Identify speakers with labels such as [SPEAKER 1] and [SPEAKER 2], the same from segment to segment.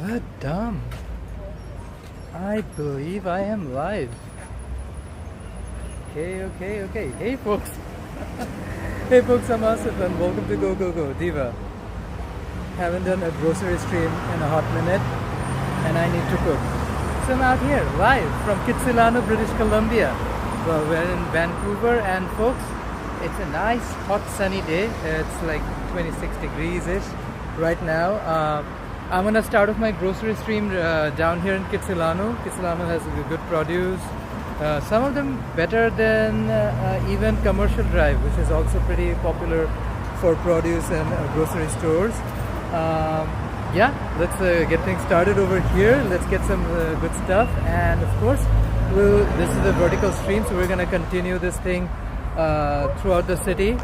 [SPEAKER 1] What dumb? I believe I am live. Okay. Hey folks. Hey folks, I'm Asif and welcome to Go Diva. Haven't done a grocery stream in a hot minute and I need to cook. So I'm out here live from Kitsilano, British Columbia. Well, we're in Vancouver and folks, it's a nice hot sunny day. It's like 26 degrees-ish right now. I'm gonna start off my grocery stream down here in Kitsilano. Kitsilano has good produce. Some of them better than even Commercial Drive, which is also pretty popular for produce and grocery stores. Yeah, let's get things started over here. Let's get some good stuff, and of course, this is a vertical stream, so we're gonna continue this thing throughout the city.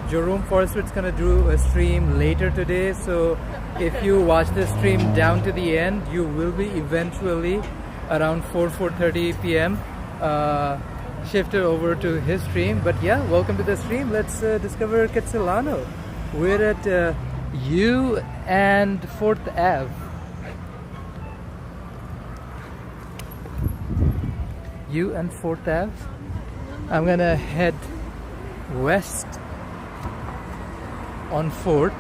[SPEAKER 1] Jerome Forrest's gonna do a stream later today, so if you watch the stream down to the end, you will be eventually around 4:30 p.m. Shifted over to his stream. But yeah, welcome to the stream. Let's discover Kitsilano. We're at U and 4th Ave. U and 4th Ave. I'm gonna head west on 4th.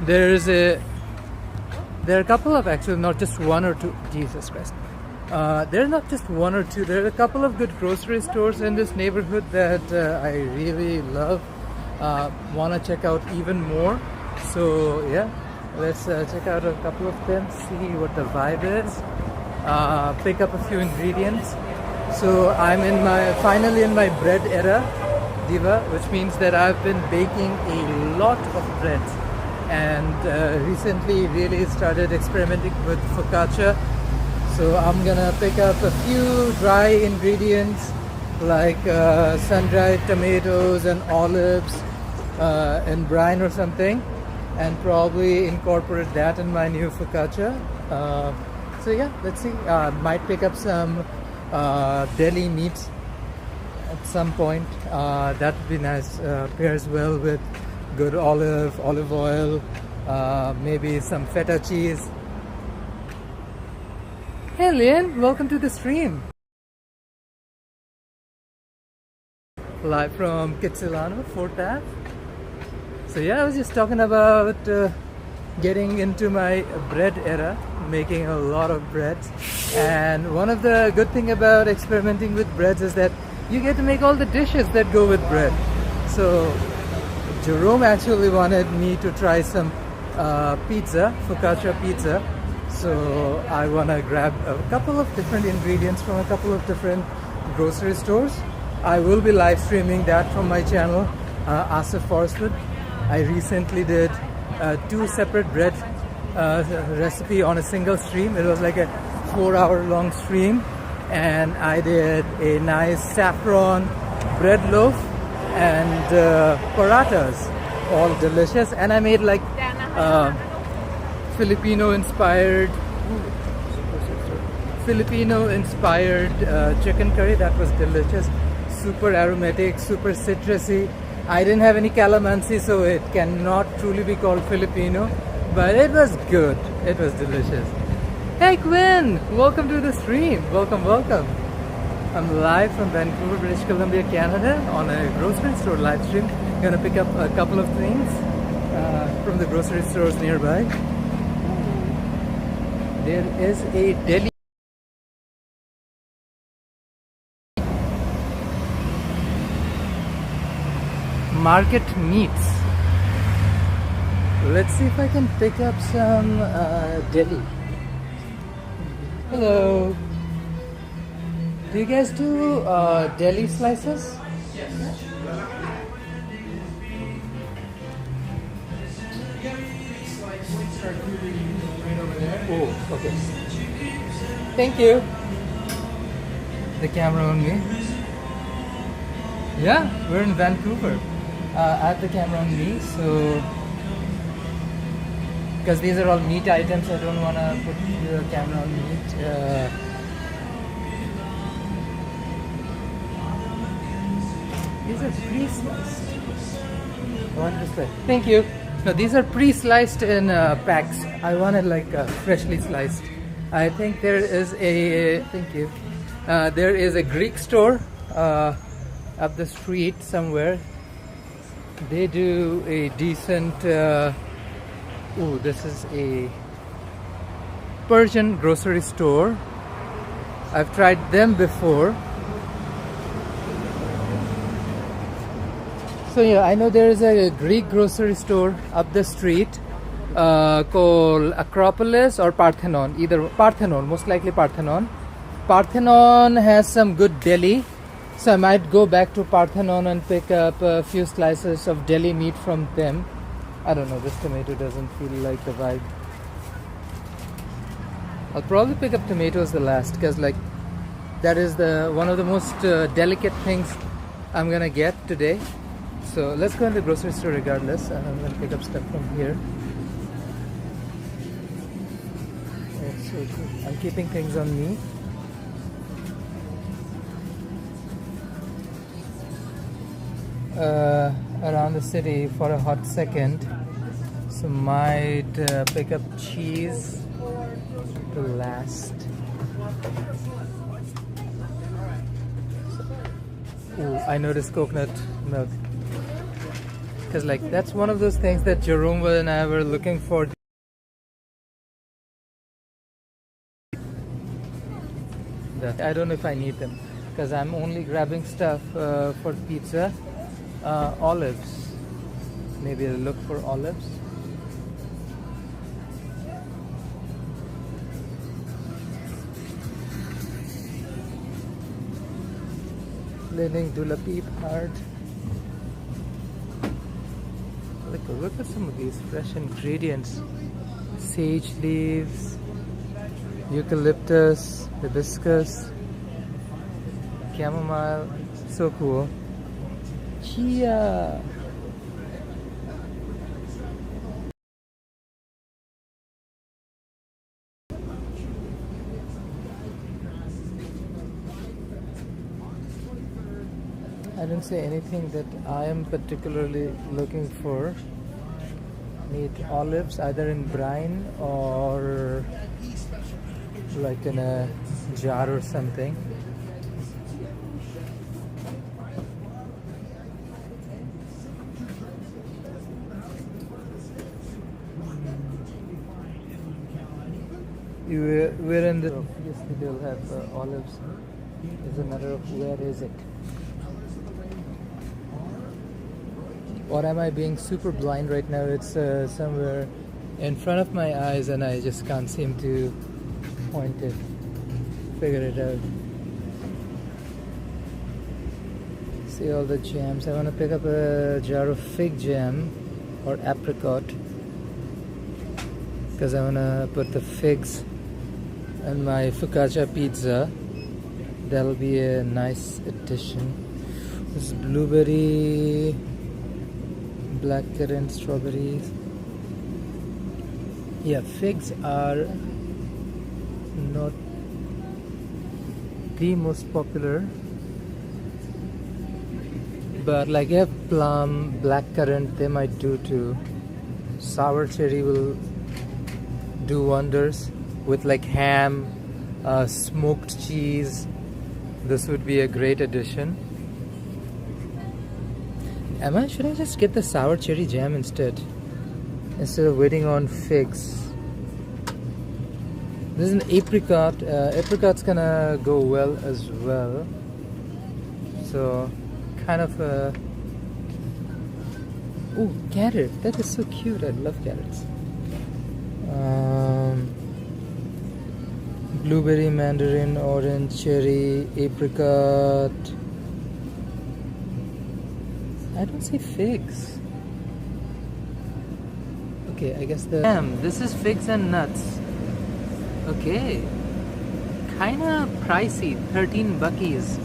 [SPEAKER 1] There are a couple of, actually not just one or two, Jesus Christ. There are not just one or two, there are a couple of good grocery stores in this neighborhood that I really love. Want to check out even more. So yeah, let's check out a couple of them, see what the vibe is, pick up a few ingredients. So I'm finally in my bread era, Diva, which means that I've been baking a lot of breads. And recently really started experimenting with focaccia. So I'm gonna pick up a few dry ingredients like sun-dried tomatoes and olives in brine or something, and probably incorporate that in my new focaccia. So yeah, let's see. Might pick up some deli meats at some point. That would be nice. Pairs well with good olive oil, maybe some feta cheese. Hey Lena, welcome to the stream. Live from Kitsilano, 4th Ave. So yeah, I was just talking about getting into my bread era, making a lot of breads. And one of the good thing about experimenting with breads is that you get to make all the dishes that go with bread. So Jerome actually wanted me to try some pizza, focaccia pizza. So I want to grab a couple of different ingredients from a couple of different grocery stores. I will be live streaming that from my channel, Asif Forrestwood. I recently did 2 separate bread recipe on a single stream. It was like a 4-hour long stream, and I did a nice saffron bread loaf and parathas, all delicious. And I made like Filipino inspired chicken curry. That was delicious, super aromatic, super citrusy. I didn't have any calamansi, so it cannot truly be called Filipino, but it was good. It was delicious. Hey Quinn, welcome to the stream. Welcome. I'm live from Vancouver, British Columbia, Canada, on a grocery store live stream. Gonna pick up a couple of things from the grocery stores nearby. There is a deli market meats. Let's see if I can pick up some deli. Hello. Do you guys do deli slices? Yes. Oh, okay. Thank you. The camera on me. Yeah, we're in Vancouver. I have the camera on me, so because these are all meat items, I don't want to put the camera on meat. These are pre-sliced. One this way. Thank you. No, these are pre-sliced in packs. I wanted like freshly sliced. I think there is a thank you. There is a Greek store up the street somewhere. They do a decent. Oh, this is a Persian grocery store. I've tried them before. So yeah, I know there is a Greek grocery store up the street called Acropolis or Parthanon. Either Parthanon, most likely Parthanon. Parthanon has some good deli, so I might go back to Parthanon and pick up a few slices of deli meat from them. I don't know, this tomato doesn't feel like the vibe. I'll probably pick up tomatoes the last, because like that is the one of the most delicate things I'm gonna get today. So let's go in the grocery store regardless, and I'm gonna pick up stuff from here. It's so good. I'm keeping things on me. Around the city for a hot second, so might pick up cheese the last. Ooh, I noticed coconut milk, because like that's one of those things that Jerome and I were looking for. I don't know if I need them, because I'm only grabbing stuff for pizza. Olives, maybe I'll look for olives. Learning to peep hard. Look at some of these fresh ingredients. Sage leaves, eucalyptus, hibiscus, chamomile. So cool. Chia. I don't say anything that I am particularly looking for. Need olives either in brine or like in a jar or something. We're in the obviously they'll have olives. It's a matter of where is it. Or am I being super blind right now? It's somewhere in front of my eyes and I just can't seem to point it, figure it out. See all the jams. I want to pick up a jar of fig jam or apricot, because I want to put the figs in my focaccia pizza. That'll be a nice addition. This is blueberry, blackcurrant, strawberries. Yeah, figs are not the most popular, but like you have plum, blackcurrant, they might do too. Sour cherry will do wonders with like ham, smoked cheese. This would be a great addition. Should I just get the sour cherry jam instead of waiting on figs? This is an apricot. Apricot's gonna go well as well. So, kind of a... Oh, carrot. That is so cute. I love carrots. Blueberry, mandarin, orange, cherry, apricot. I don't see figs. Okay, I guess the... Damn, this is figs and nuts. Okay. Kinda pricey. 13 buckies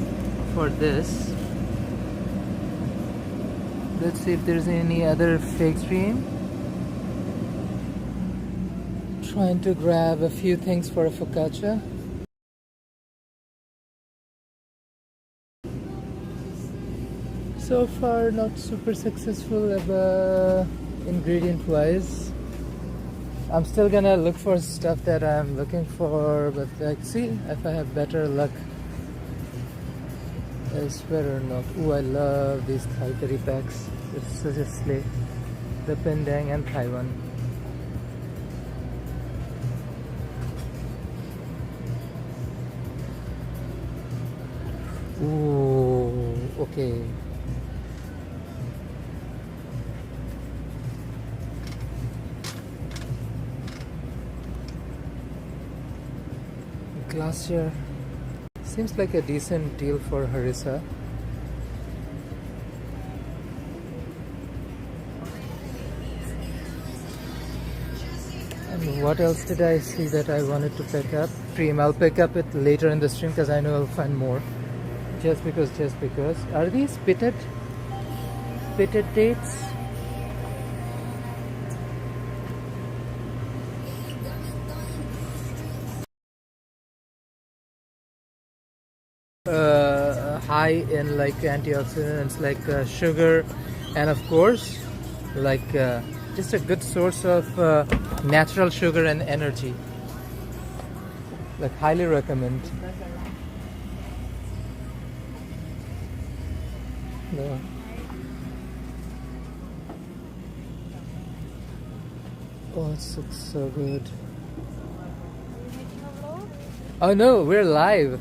[SPEAKER 1] for this. Let's see if there's any other fig stream. Trying to grab a few things for a focaccia. So far not super successful, but ingredient wise. I'm still gonna look for stuff that I'm looking for, but like, see if I have better luck elsewhere or not. Ooh, I love these Thai curry packs. It's such a slay. The Pendang and Taiwan. Ooh, okay. Glacier seems like a decent deal for harissa. And what else did I see that I wanted to pick up? Cream. I'll pick up it later in the stream because I know I'll find more. Just because. Are these pitted dates? High in like antioxidants like sugar, and of course like just a good source of natural sugar and energy. Like, highly recommend. No. Oh, it looks so good. Oh no, we're live.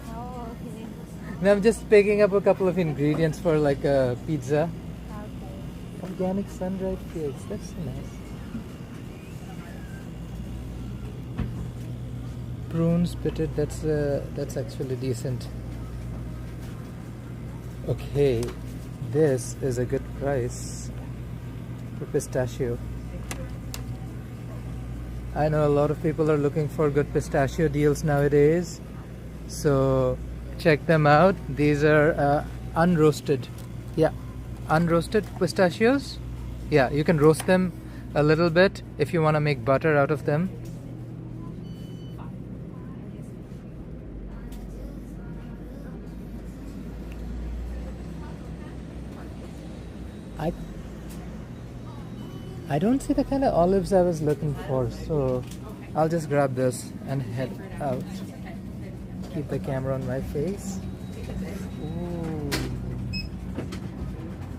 [SPEAKER 1] And I'm just picking up a couple of ingredients for like a pizza. Okay. Organic sun-dried figs. That's so nice. Prunes pitted. That's actually decent. Okay, this is a good price for pistachio. I know a lot of people are looking for good pistachio deals nowadays, so check them out. These are unroasted. Yeah, unroasted pistachios. Yeah, you can roast them a little bit if you want to make butter out of them. I don't see the kind of olives I was looking for, so I'll just grab this and head out. Keep the camera on my face. Ooh.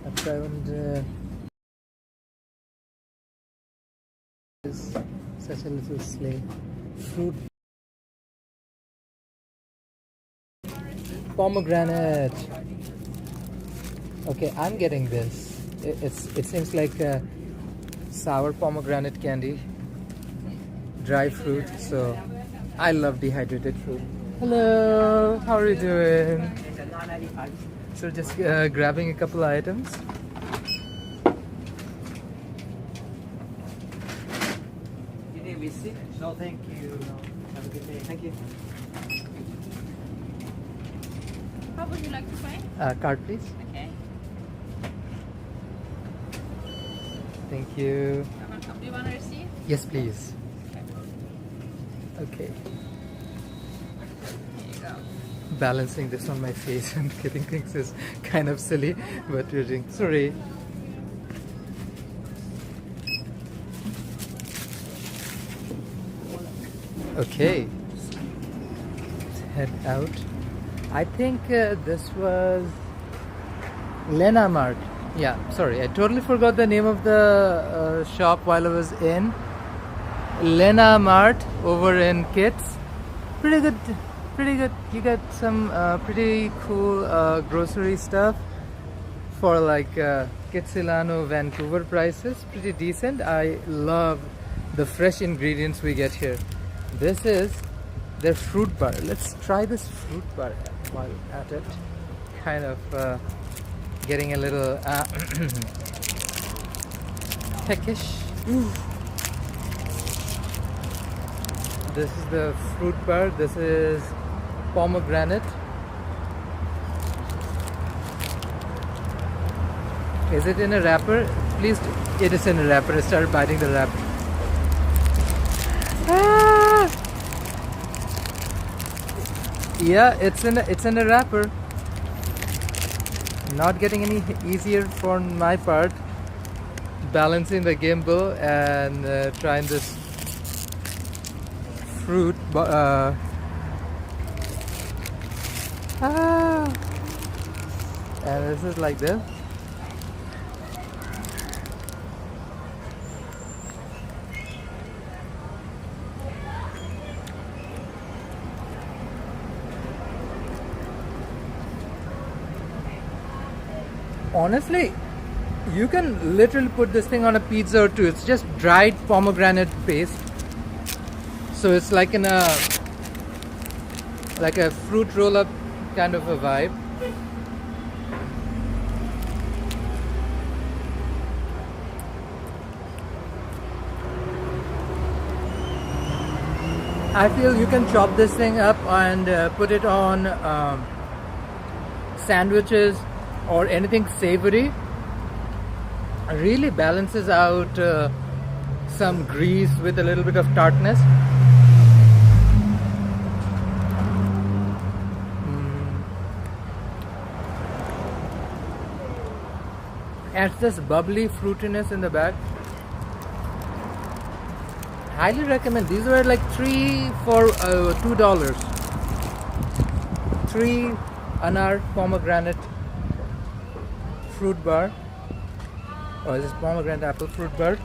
[SPEAKER 1] I found such a little sleigh. Fruit. Pomegranate. Okay, I'm getting this. It seems like sour pomegranate candy, dry fruit. So I love dehydrated fruit. Hello, how are you doing? So just grabbing a couple of items.
[SPEAKER 2] You need receipt? No, thank you. Have a good day. Thank you.
[SPEAKER 3] How would you like to pay?
[SPEAKER 1] Card, please.
[SPEAKER 3] Okay.
[SPEAKER 1] Thank you.
[SPEAKER 3] Do you want a receipt?
[SPEAKER 1] Yes, please. Okay.
[SPEAKER 3] Here you go.
[SPEAKER 1] Balancing this on my face and getting things is kind of silly, but we're doing. Sorry. Okay. Let's head out. I think this was Lena Mart. Yeah, sorry, I totally forgot the name of the shop while I was in. Lena Mart over in Kits. Pretty good, pretty good. You get some pretty cool grocery stuff for like Kitsilano, Vancouver prices. Pretty decent. I love the fresh ingredients we get here. This is their fruit bar. Let's try this fruit bar while at it. Kind of getting a little peckish. This is the fruit bar. This is pomegranate. Is it in a wrapper? Please, it is in a wrapper. I started biting the wrapper. Ah! Yeah, it's in a wrapper. Not getting any easier for my part. balancing the gimbal and trying this fruit. And this is like this. Honestly, you can literally put this thing on a pizza or two. It's just dried pomegranate paste. So it's like in a fruit roll-up kind of a vibe. I feel you can chop this thing up and put it on sandwiches or anything savory. Really balances out some grease with a little bit of tartness. Adds this bubbly fruitiness in the back. Highly recommend. These were like 3 for $2. 3 anar pomegranate fruit bar. Or this pomegranate apple fruit bar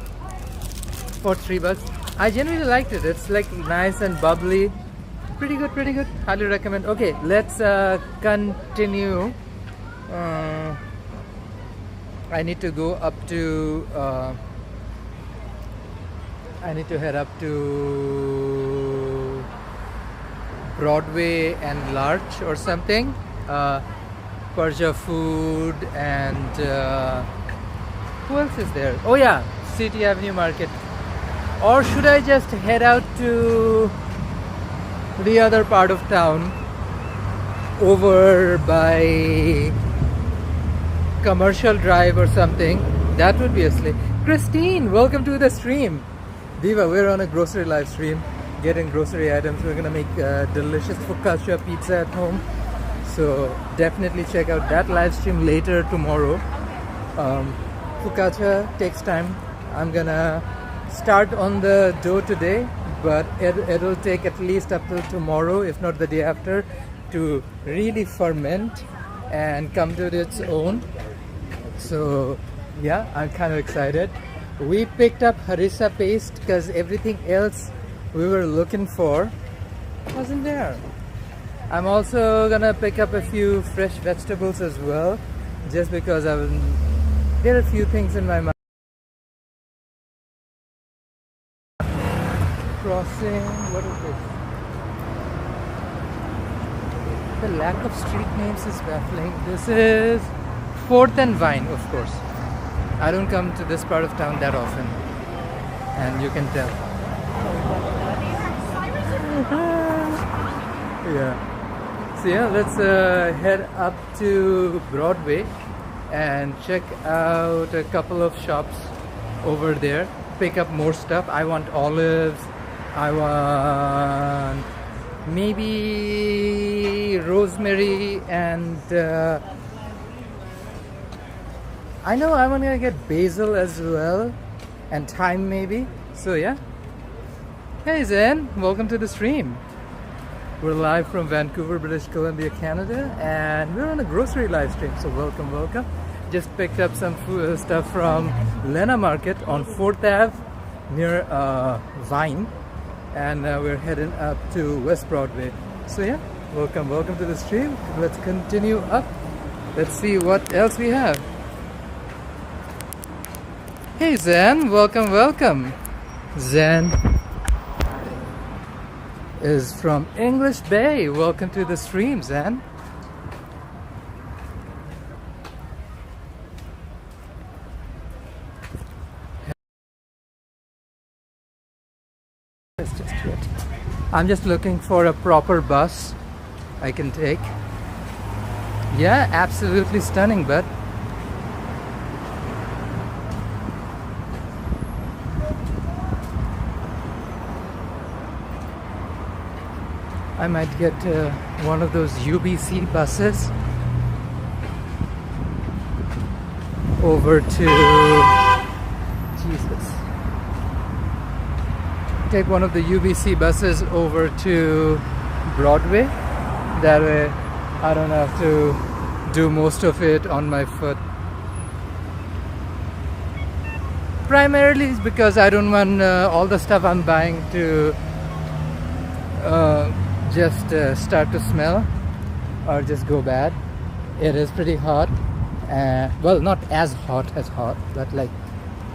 [SPEAKER 1] for $3. I genuinely liked it. It's like nice and bubbly. Pretty good, pretty good. Highly recommend. Okay, let's continue. I need to go up to I need to head up to Broadway and Larch or something. Persia food and who else is there? Oh yeah, City Avenue Market. Or should I just head out to the other part of town over by Commercial Drive or something? That would be a slay. Christine, welcome to the stream. Diva, we're on a grocery live stream, getting grocery items. We're gonna make delicious focaccia pizza at home. So definitely check out that live stream later tomorrow. Focaccia takes time. I'm gonna start on the dough today, but it'll take at least up till tomorrow, if not the day after, to really ferment and come to its own. So yeah, I'm kind of excited. We picked up harissa paste because everything else we were looking for wasn't there. I'm also gonna pick up a few fresh vegetables as well, just because there are a few things in my mind. Crossing, what is this? The lack of street names is baffling. This is 4th and Vine, of course. I don't come to this part of town that often, and you can tell. Yeah. So yeah, let's head up to Broadway and check out a couple of shops over there. Pick up more stuff. I want olives. I want maybe rosemary and I know I'm gonna get basil as well and thyme maybe. So yeah. Hey Zen, welcome to the stream. We're live from Vancouver, British Columbia, Canada, and we're on a grocery live stream. So welcome, welcome. Just picked up some food, stuff from Lena Market on 4th Ave near Vine, and we're heading up to West Broadway. So yeah, welcome, welcome to the stream. Let's continue up. Let's see what else we have. Hey Zen, welcome, welcome. Zen is from English Bay. Welcome to the stream, Zen. I'm just looking for a proper bus I can take. Yeah, absolutely stunning, bud. I might get one of those UBC buses over to Jesus. Take one of the UBC buses over to Broadway. That way I don't have to do most of it on my foot. Primarily it's because I don't want all the stuff I'm buying to just start to smell or just go bad. It is pretty hot. Well, not as hot, but like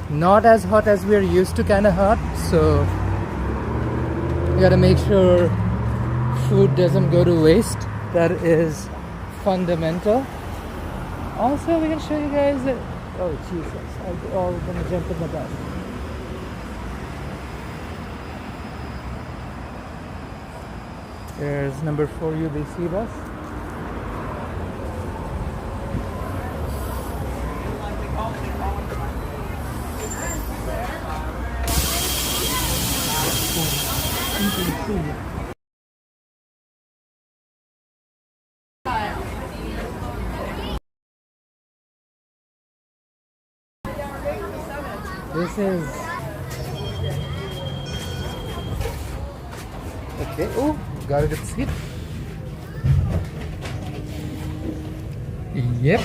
[SPEAKER 1] not as hot as we're used to, kind of hot. So you gotta make sure food doesn't go to waste. That is fundamental. Also, we can show you guys that. Oh Jesus! I'm all gonna jump in the bus. There's number 4 UBC bus. This is okay. Oh, got a good seat. Yep.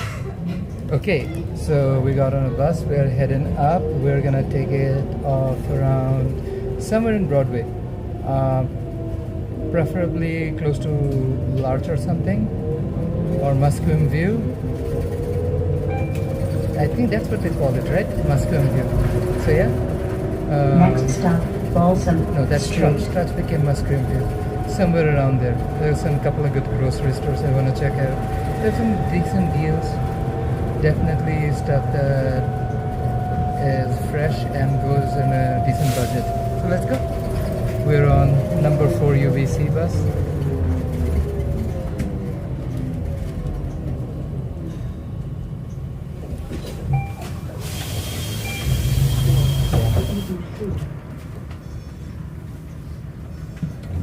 [SPEAKER 1] Okay, so we got on a bus. We're heading up. We're gonna take it off around somewhere in Broadway, preferably close to Larch or something, or Musqueam View. I think that's what they call it, right? Musqueam View. So yeah.
[SPEAKER 4] Next stop, Balsam.
[SPEAKER 1] No, that's
[SPEAKER 4] Street.
[SPEAKER 1] Stratch became Musqueam View. Somewhere around there. There's some couple of good grocery stores I want to check out. There's some decent deals. Definitely stuff that is fresh and goes in a decent budget. So let's go. We're on number 4 UBC bus.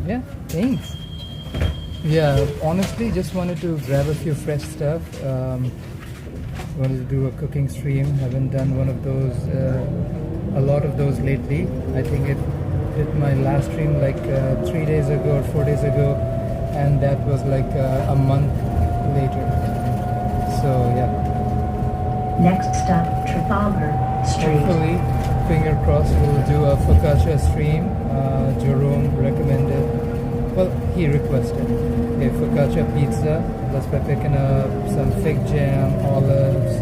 [SPEAKER 1] Yeah, thanks. Yeah, honestly, just wanted to grab a few fresh stuff. Wanted to do a cooking stream. Haven't done one of those, a lot of those lately. I think it did my last stream like 3 days ago or 4 days ago, and that was like a month later. So yeah.
[SPEAKER 4] Next stop, Trafalgar Street.
[SPEAKER 1] Hopefully, finger crossed, we'll do a focaccia stream. Jerome recommended, well, he requested a focaccia pizza. That's by picking up some fig jam, olives,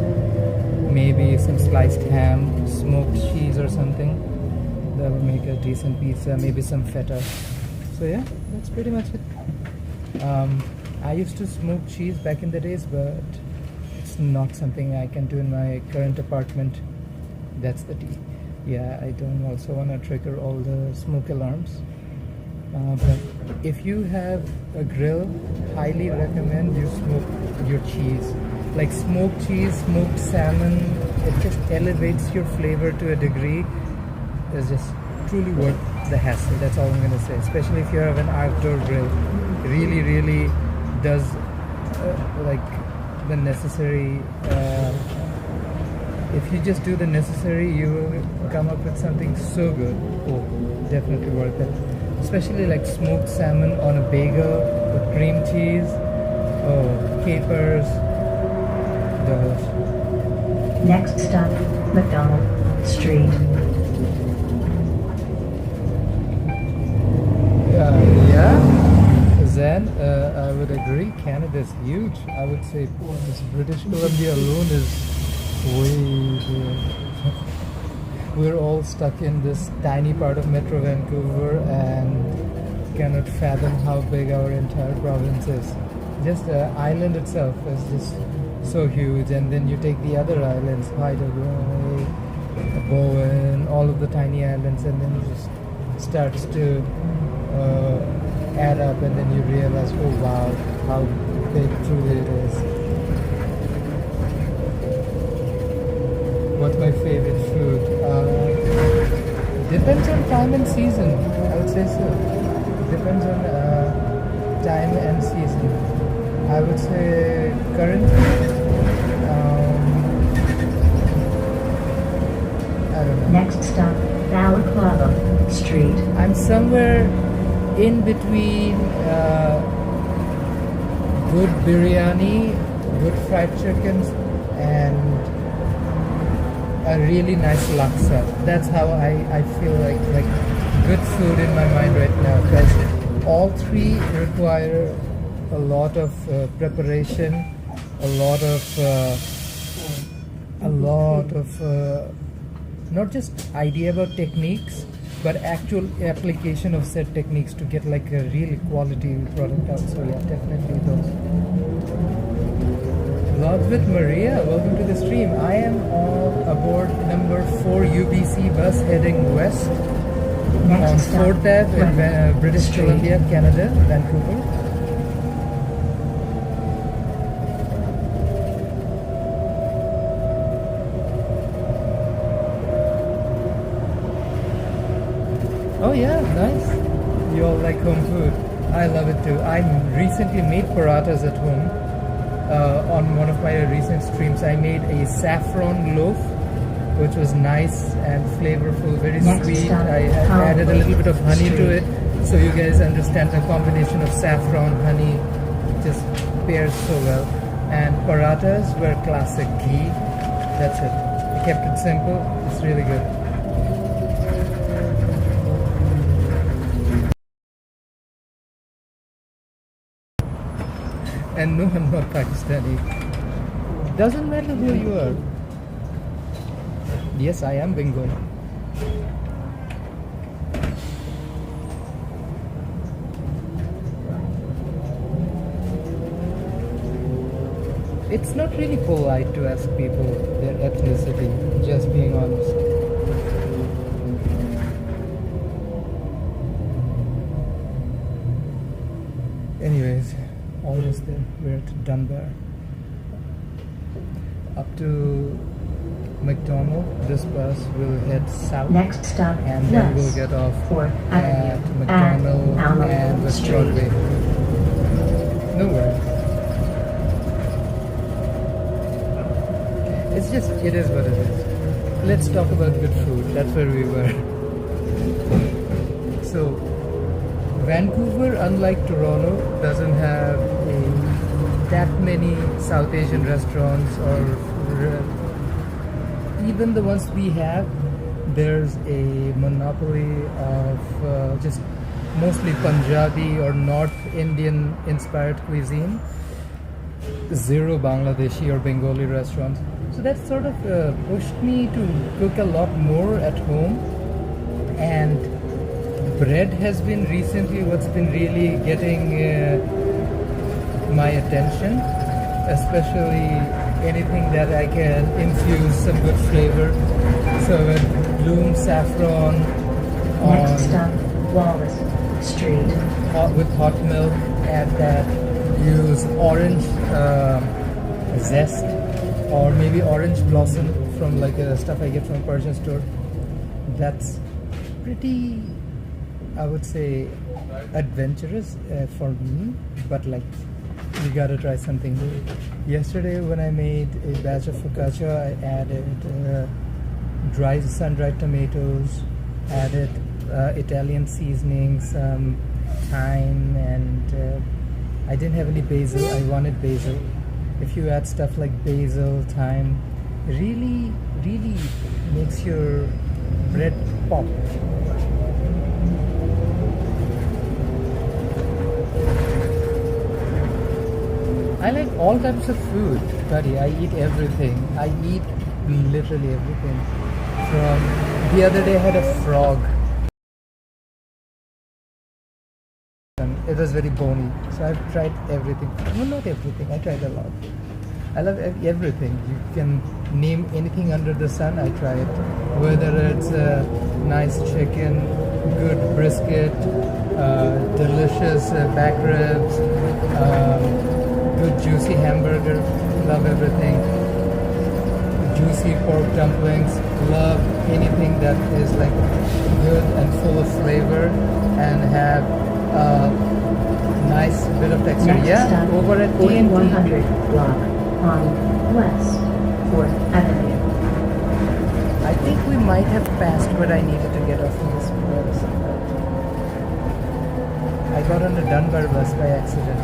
[SPEAKER 1] maybe some sliced ham, smoked cheese or something. That will make a decent pizza, maybe some feta. So yeah, that's pretty much it. I used to smoke cheese back in the days, but it's not something I can do in my current apartment. That's the tea. Yeah, I don't also want to trigger all the smoke alarms. But if you have a grill, highly recommend you smoke your cheese. Like smoked cheese, smoked salmon, it just elevates your flavor to a degree. It's just truly worth the hassle. That's all I'm gonna say. Especially if you have an outdoor grill, it really does like the necessary. If you just do the necessary, you will come up with something so good. Oh, definitely worth it. Especially like smoked salmon on a bagel with cream cheese. Oh, capers. Delicious.
[SPEAKER 4] Next stop, McDonald Street.
[SPEAKER 1] Yeah, Zen, I would agree. Canada is huge. I would say this British Columbia alone is way big. We're all stuck in this tiny part of Metro Vancouver and cannot fathom how big our entire province is. Just the island itself is just so huge, and then you take the other islands, Hideaway, Bowen, all of the tiny islands, and then it just starts to add up, and then you realize, oh wow, how big truly it is. What's my favorite food? Depends on time and season. I would say so. Depends on time and season. I would say currently, I don't know.
[SPEAKER 4] Next stop, Balaclava Street.
[SPEAKER 1] I'm somewhere in between good biryani, good fried chickens, and a really nice laksa. That's how I feel like good food in my mind right now, because all three require a lot of preparation, a lot of not just idea about techniques, but actual application of said techniques to get like a really quality product out. So yeah, definitely those. Vlogs with Maria, welcome to the stream. I am on aboard number 4 UBC bus heading west on 4th Ave in British Columbia, Canada, Vancouver. Oh yeah, nice. You all like home food. I love it too. I recently made parathas at home. On one of my recent streams, I made a saffron loaf, which was nice and flavorful, very sweet. I added a little bit of honey to it, so you guys understand the combination of saffron, honey just pairs so well. And parathas were classic ghee. That's it. I kept it simple. It's really good. And no, I'm not Pakistani. Doesn't matter who you are. Yes, I am Bengali. It's not really polite to ask people their ethnicity, just being honest. Anyways, almost there. We're at Dunbar. Up to McDonald. This bus will head south.
[SPEAKER 4] Next stop,
[SPEAKER 1] and then we'll get off at McDonald and West Broadway. No worries. It's just, it is what it is. Let's talk about good food. That's where we were. So, Vancouver, unlike Toronto, doesn't have that many South Asian restaurants, or even the ones we have, there's a monopoly of just mostly Punjabi or North Indian inspired cuisine. Zero Bangladeshi or Bengali restaurants. So that sort of pushed me to cook a lot more at home. And bread has been recently what's been really getting my attention, especially anything that I can infuse some good flavor. So with bloom saffron
[SPEAKER 4] Next stop, Wallace Street.
[SPEAKER 1] With hot milk, add that. Use orange zest or maybe orange blossom from like stuff I get from a Persian store. That's pretty, I would say, adventurous for me, but like you gotta try something new. Yesterday when I made a batch of focaccia, I added dried sun-dried tomatoes, added Italian seasoning, some thyme, and I didn't have any basil. I wanted basil. If you add stuff like basil, thyme, really makes your bread pop. I like all types of food, buddy. I eat everything. I eat literally everything. From the other day I had a frog. It was very bony, so I've tried everything. No, not everything. I tried a lot. I love everything. You can name anything under the sun. I try it. Whether it's a nice chicken, good brisket, delicious back ribs, good juicy hamburger. Love everything. Juicy pork dumplings. Love anything that is like good and full of flavor and have nice bit of texture.
[SPEAKER 4] Next
[SPEAKER 1] Yeah,
[SPEAKER 4] stop,
[SPEAKER 1] over at
[SPEAKER 4] 4100 block on West 4th Avenue.
[SPEAKER 1] I think we might have passed, but I needed to get off on this bus. I got on a Dunbar bus by accident.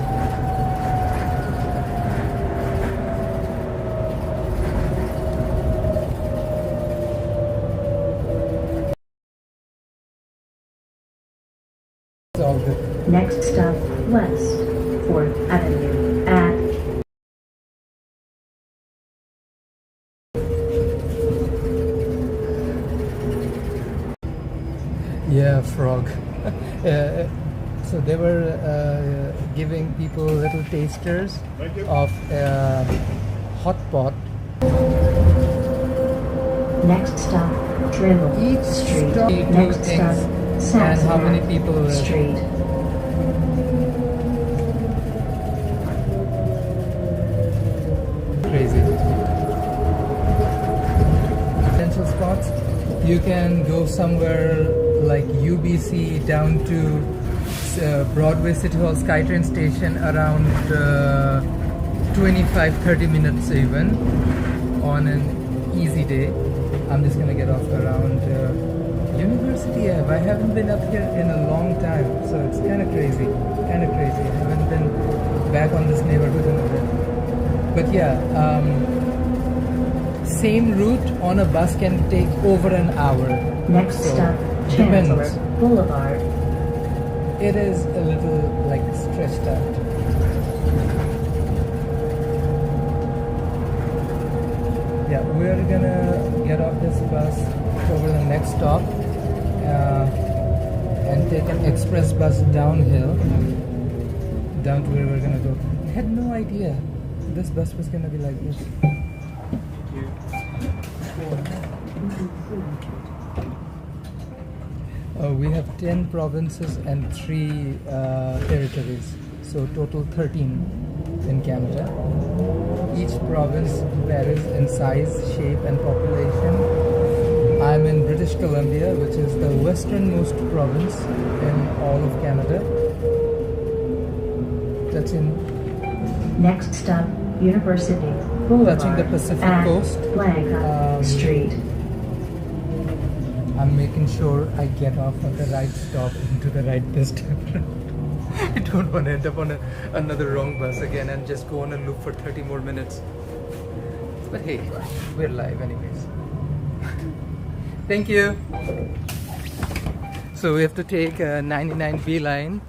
[SPEAKER 1] It's all good.
[SPEAKER 4] Next stop, West 4th Avenue at
[SPEAKER 1] Yeah, frog. So they were giving people little tasters of hot pot.
[SPEAKER 4] next stop, Dremel
[SPEAKER 1] Each
[SPEAKER 4] Street.
[SPEAKER 1] stop
[SPEAKER 4] Next
[SPEAKER 1] things
[SPEAKER 4] stop,
[SPEAKER 1] and how many
[SPEAKER 4] Saxonburg
[SPEAKER 1] people live.
[SPEAKER 4] Street.
[SPEAKER 1] Crazy. Potential spots. You can go somewhere like UBC down to Broadway City Hall SkyTrain station around 25-30 minutes even on an easy day. I'm just gonna get off around University Ave. I haven't been up here in a long time, so it's kind of crazy. I haven't been back on this neighborhood in a bit. But yeah, same route on a bus can take over an hour.
[SPEAKER 4] Next
[SPEAKER 1] So,
[SPEAKER 4] stop,
[SPEAKER 1] depends.
[SPEAKER 4] Chancellor Boulevard.
[SPEAKER 1] It is a little like stretched out. Yeah, we're gonna get off this bus over the next stop and take an express bus downhill down to where we're gonna go. I had no idea this bus was gonna be like this. We have 10 provinces and 3 territories, so total 13 in Canada. Each province varies in size, shape and population. I'm in British Columbia, which is the westernmost province in all of Canada. Touching
[SPEAKER 4] Next stop, University Boulevard.
[SPEAKER 1] Touching the Pacific
[SPEAKER 4] at
[SPEAKER 1] coast.
[SPEAKER 4] Blanca Street.
[SPEAKER 1] I'm making sure I get off at the right stop into the right distance. I don't want to end up on another wrong bus again and just go on a loop for 30 more minutes. But hey, we're live anyways. Thank you. So we have to take a 99B line,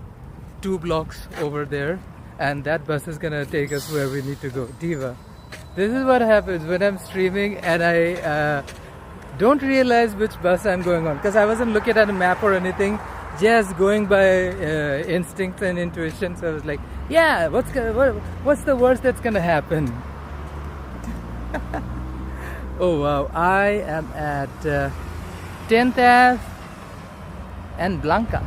[SPEAKER 1] 2 blocks over there, and that bus is gonna take us where we need to go. Diva. This is what happens when I'm streaming and I don't realize which bus I'm going on, because I wasn't looking at a map or anything, just going by instinct and intuition. So I was like, yeah, what's the worst that's gonna happen? Oh wow, I am at 10th Ave and Blanca,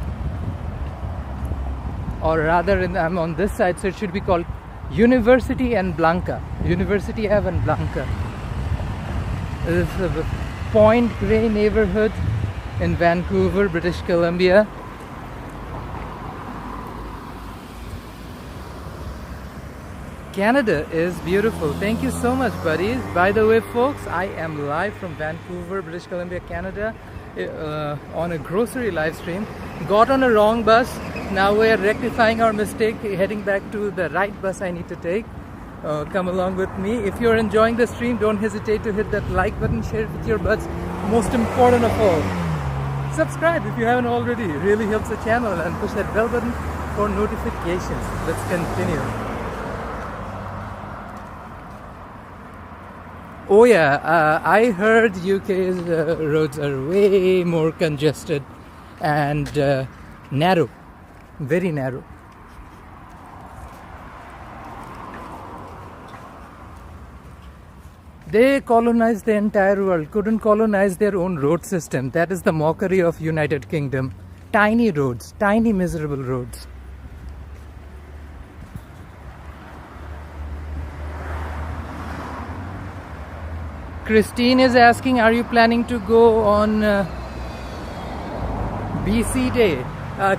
[SPEAKER 1] or rather I'm on this side, so it should be called University and Blanca. University Ave and Blanca. This is a Point Grey neighborhood in Vancouver, British Columbia. Canada is beautiful. Thank you so much, buddies. By the way, folks, I am live from Vancouver, British Columbia, Canada, on a grocery live stream. Got on a wrong bus. Now we are rectifying our mistake, heading back to the right bus I need to take. Come along with me. If you're enjoying the stream, don't hesitate to hit that like button, share it with your buds. Most important of all, subscribe if you haven't already. It really helps the channel, and push that bell button for notifications. Let's continue. Oh yeah, I heard UK's roads are way more congested and narrow, very narrow. They colonized the entire world, couldn't colonize their own road system. That is the mockery of United Kingdom. Tiny roads, tiny miserable roads. Christine is asking, are you planning to go on BC Day?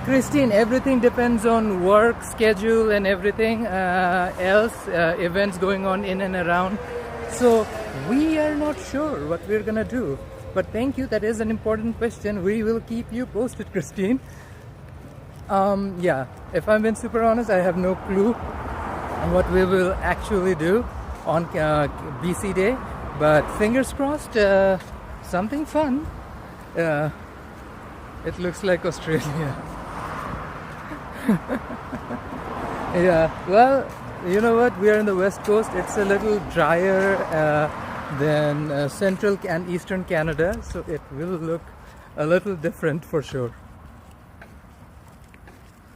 [SPEAKER 1] Christine, everything depends on work, schedule and everything else, events going on in and around. So we are not sure what we're gonna do. But thank you, that is an important question. We will keep you posted, Christine. Yeah, if I'm being super honest, I have no clue on what we will actually do on BC Day, but fingers crossed, something fun. It looks like Australia. Yeah, well, you know what, we are in the west coast. It's a little drier than central and eastern Canada, so it will look a little different for sure.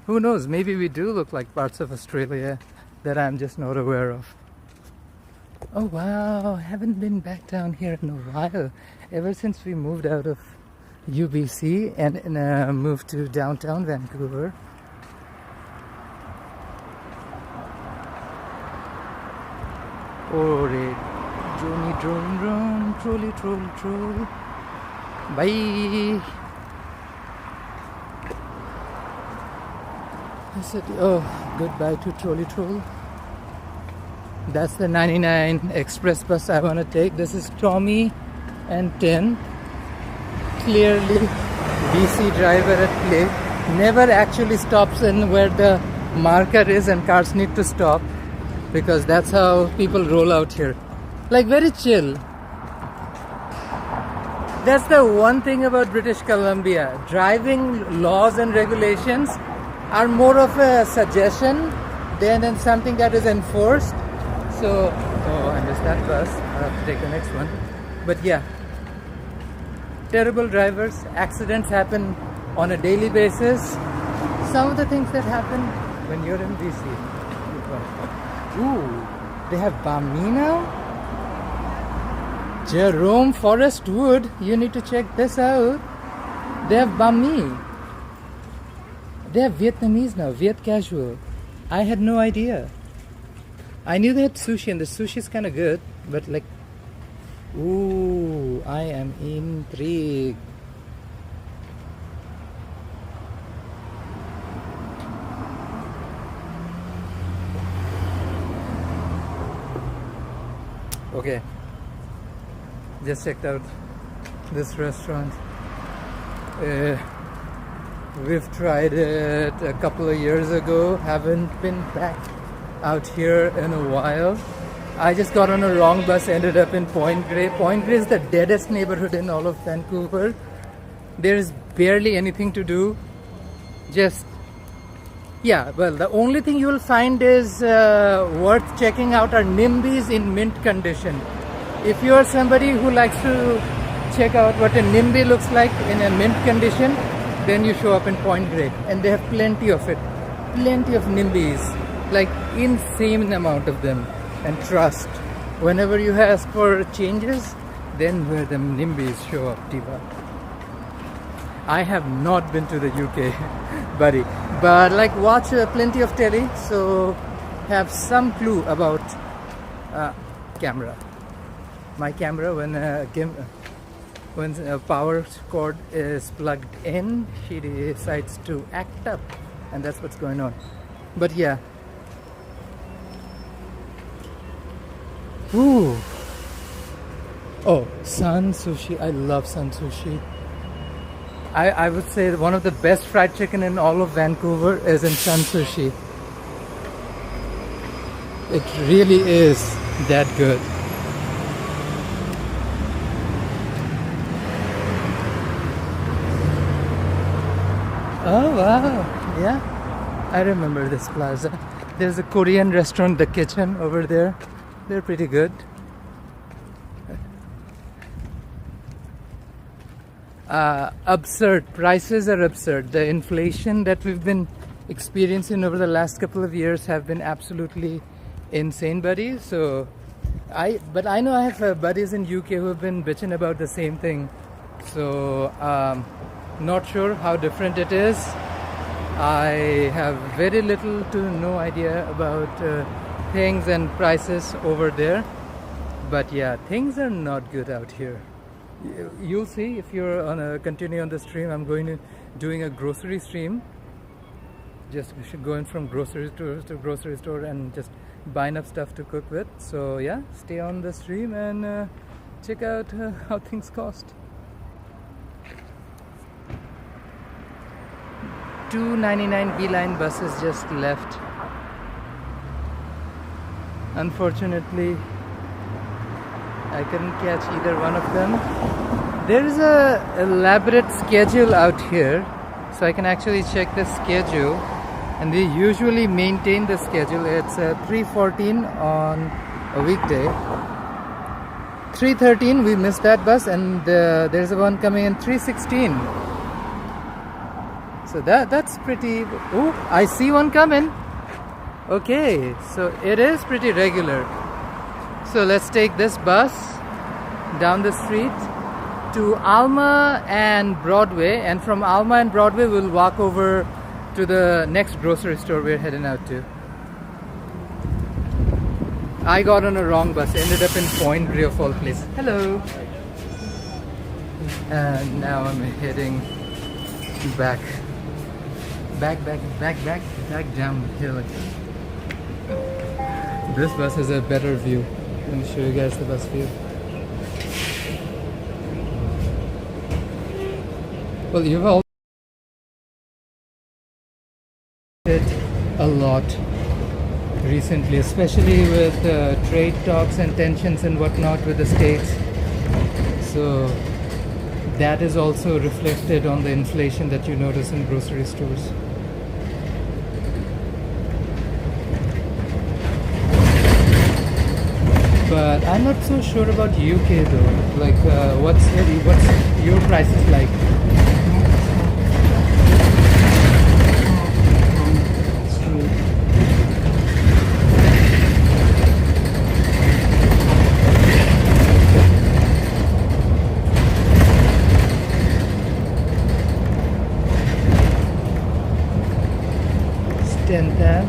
[SPEAKER 1] Who knows, maybe we do look like parts of Australia that I'm just not aware of. Oh wow, haven't been back down here in a while. Ever since we moved out of UBC and moved to downtown Vancouver. Oh, drone, drone, drone, trolley, troll, troll. Bye. I said, oh, goodbye to trolley, troll. That's the 99 express bus I want to take. This is Tommy and 10. Clearly, BC driver at play. Never actually stops in where the marker is and cars need to stop, because that's how people roll out here. Like, very chill. That's the one thing about British Columbia. Driving laws and regulations are more of a suggestion than something that is enforced. So, oh, I missed that bus. I'll have to take the next one. But yeah, terrible drivers. Accidents happen on a daily basis. Some of the things that happen when you're in BC. Ooh, they have banh mi now? Jerome Forest Wood. You need to check this out. They have banh mi. They have Vietnamese now, Viet casual. I had no idea. I knew they had sushi, and the sushi is kind of good, but like, ooh, I am intrigued. Okay, just checked out this restaurant. We've tried it a couple of years ago, haven't been back out here in a while. I just got on a wrong bus, ended up in Point Grey. Point Grey is the deadest neighborhood in all of Vancouver. There is barely anything to do. Just, yeah, well, the only thing you will find is worth checking out are NIMBYs in mint condition. If you are somebody who likes to check out what a NIMBY looks like in a mint condition, then you show up in Point Grey, and they have plenty of it. Plenty of NIMBYs. Like, insane amount of them. And trust, whenever you ask for changes, then where the NIMBYs show up, diva. I have not been to the UK, buddy, but like watch plenty of telly, so have some clue about camera. My camera, when a power cord is plugged in, she decides to act up, and that's what's going on. But yeah. Ooh. Oh, Sun Sushi. I love Sun Sushi. I would say one of the best fried chicken in all of Vancouver is in Sun Sushi. It really is that good. Oh wow, yeah, I remember this plaza. There's a Korean restaurant, The Kitchen, over there. They're pretty good. Absurd. Prices are absurd. The inflation that we've been experiencing over the last couple of years have been absolutely insane, buddy. So, but I know I have buddies in UK who have been bitching about the same thing. So, not sure how different it is. I have very little to no idea about things and prices over there. But yeah, things are not good out here. You'll see if you're on continue on the stream. I'm doing a grocery stream. Just going from grocery store to grocery store and just buying up stuff to cook with. So yeah, stay on the stream and check out how things cost. 2 99B line buses just left. Unfortunately, I couldn't catch either one of them. There is a elaborate schedule out here, so I can actually check the schedule, and they usually maintain the schedule. It's 3:14 on a weekday. 3:13 we missed that bus, and there's a one coming in 3:16. So that's pretty. Oh, I see one coming. Okay, so it is pretty regular. So let's take this bus down the street to Alma and Broadway, and from Alma and Broadway we'll walk over to the next grocery store we're heading out to. I got on a wrong bus, ended up in Point Grey of all places. Hello. And now I'm heading back down the hill. This bus has a better view. Let me show you guys the bus view. Well, you've all it a lot recently, especially with trade talks and tensions and whatnot with the States. So that is also reflected on the inflation that you notice in grocery stores. But I'm not so sure about UK though. Like, what's your prices like? Standout.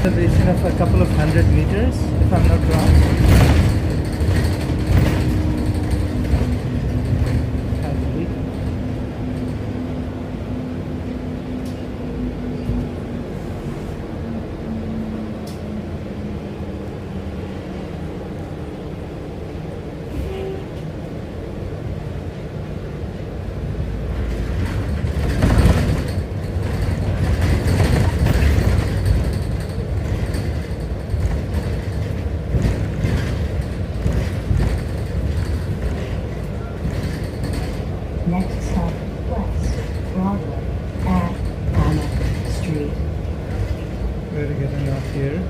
[SPEAKER 1] Elevation of a couple of 100 meters, if I'm not wrong.
[SPEAKER 4] Next stop, West Broadway at Parthanon Street.
[SPEAKER 1] We're getting off here.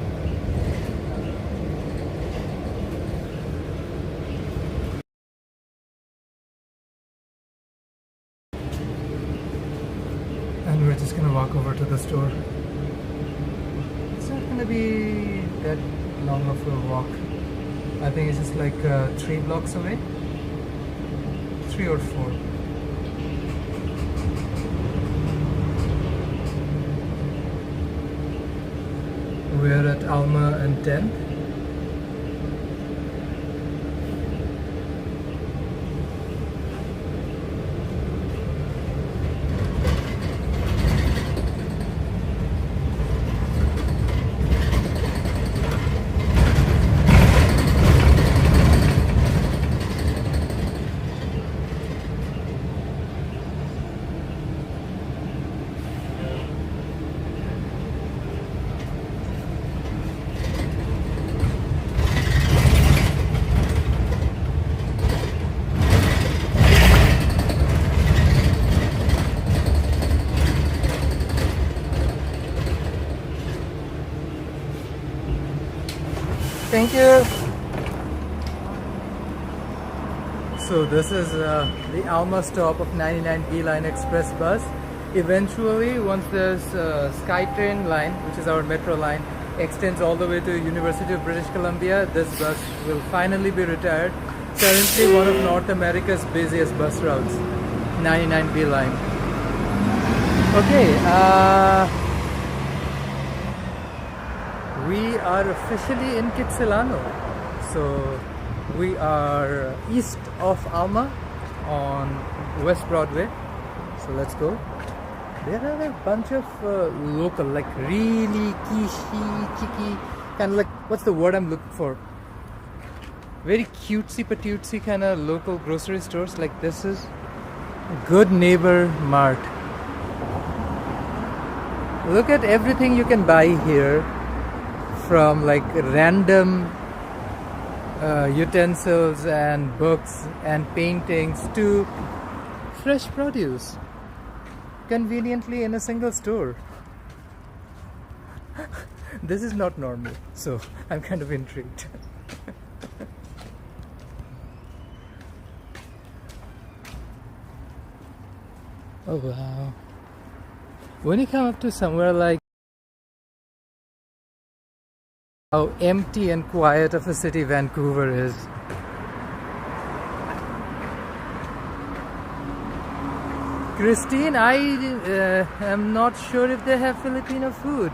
[SPEAKER 1] And we're just gonna walk over to the store. It's not gonna be that long of a walk. I think it's just like 3 blocks away. 3 or 4. We're at Alma and 10th. Thank you. So this is the Alma stop of 99B line express bus. Eventually, once this SkyTrain line, which is our metro line, extends all the way to University of British Columbia, this bus will finally be retired. Currently one of North America's busiest bus routes. 99B line. Okay, we are officially in Kitsilano. So we are east of Alma on West Broadway. So let's go. There are a bunch of local, like really cheeky, kind of like, what's the word I'm looking for? Very cutesy patootsy kind of local grocery stores. Like this is Good Neighbor Mart. Look at everything you can buy here, from like random utensils and books and paintings to fresh produce, conveniently in a single store. This is not normal, so I'm kind of intrigued. Oh wow. When you come up to somewhere like how empty and quiet of a city Vancouver is. Christine, I am not sure if they have Filipino food,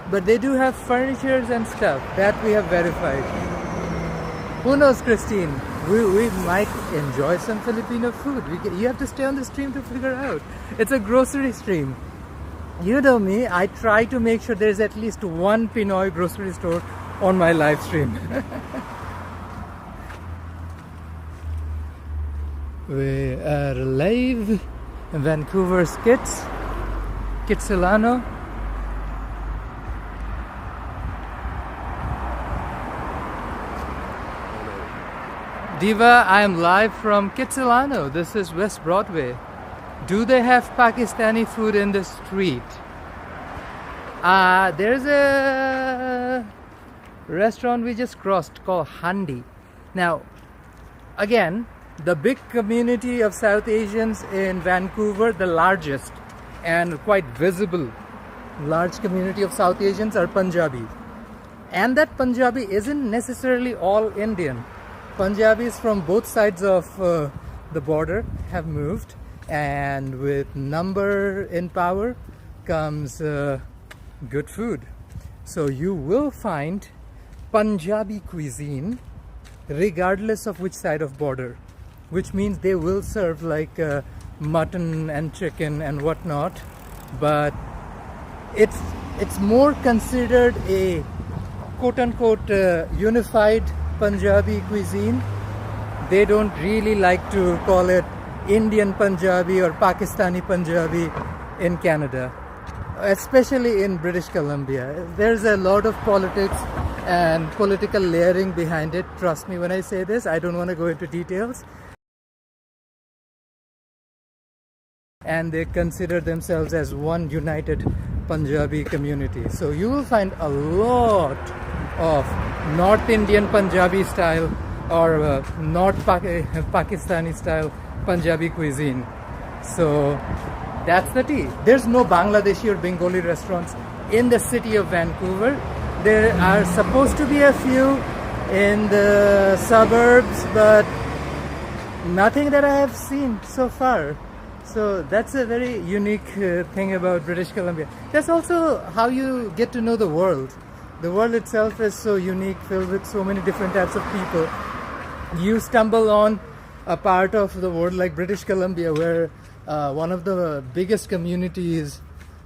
[SPEAKER 1] but they do have furnitures and stuff. That we have verified. Who knows, Christine? We might enjoy some Filipino food. You have to stay on the stream to figure out. It's a grocery stream. You know me, I try to make sure there's at least one Pinoy grocery store on my live stream. We are live in Vancouver Skits, Kitsilano. Diva, I am live from Kitsilano. This is West Broadway. Do they have Pakistani food in the street? There's a restaurant we just crossed called Handi. Now, again, the big community of South Asians in Vancouver, the largest and quite visible large community of South Asians are Punjabi. And that Punjabi isn't necessarily all Indian. Punjabis from both sides of the border have moved, and with number in power comes good food. So you will find Punjabi cuisine regardless of which side of border, which means they will serve like mutton and chicken and whatnot, but it's more considered a quote-unquote unified Punjabi cuisine. They don't really like to call it Indian Punjabi or Pakistani Punjabi in Canada, especially in British Columbia. There's a lot of politics and political layering behind it. Trust me when I say this. I don't want to go into details. And they consider themselves as one united Punjabi community. So you will find a lot of North Indian Punjabi style or North Pakistani style Punjabi cuisine. So that's the tea. There's no Bangladeshi or Bengali restaurants in the city of Vancouver. There are supposed to be a few in the suburbs, but nothing that I have seen so far. So that's a very unique thing about British Columbia. That's also how you get to know the world. The world itself is so unique, filled with so many different types of people. You stumble on a part of the world like British Columbia where one of the biggest communities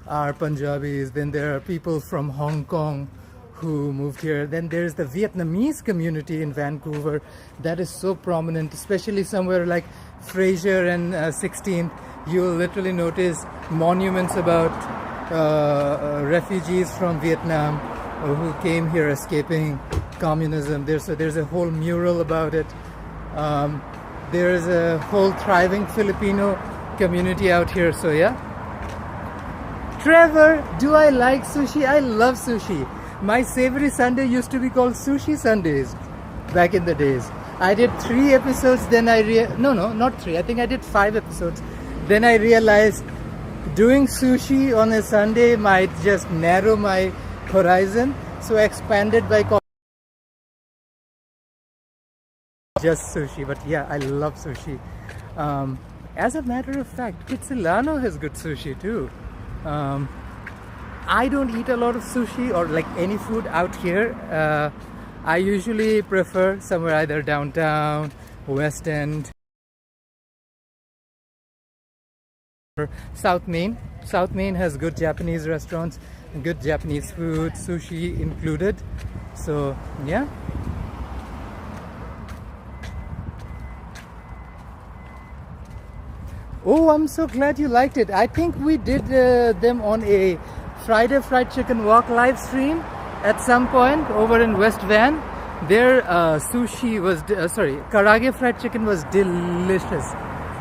[SPEAKER 1] are Punjabis. Then there are people from Hong Kong who moved here. Then there's the Vietnamese community in Vancouver that is so prominent, especially somewhere like Fraser and 16th. You'll literally notice monuments about refugees from Vietnam who came here escaping communism. There's a whole mural about it. There's a whole thriving Filipino community out here. So yeah. Trevor, do I like sushi? I love sushi. My savory Sunday used to be called Sushi Sundays back in the days. I did 3 episodes, then no, not 3. I think I did 5 episodes. Then I realized doing sushi on a Sunday might just narrow my horizon. So I expanded by just sushi. But yeah, I love sushi. As a matter of fact, Kitsilano has good sushi too. I don't eat a lot of sushi or like any food out here. I usually prefer somewhere either downtown, West End, or South Main. South Main has good Japanese restaurants, good Japanese food, sushi included. So yeah. Oh, I'm so glad you liked it. I think we did them on a Friday Fried Chicken Walk live stream at some point over in West Van. Their sushi was, Karage Fried Chicken was delicious.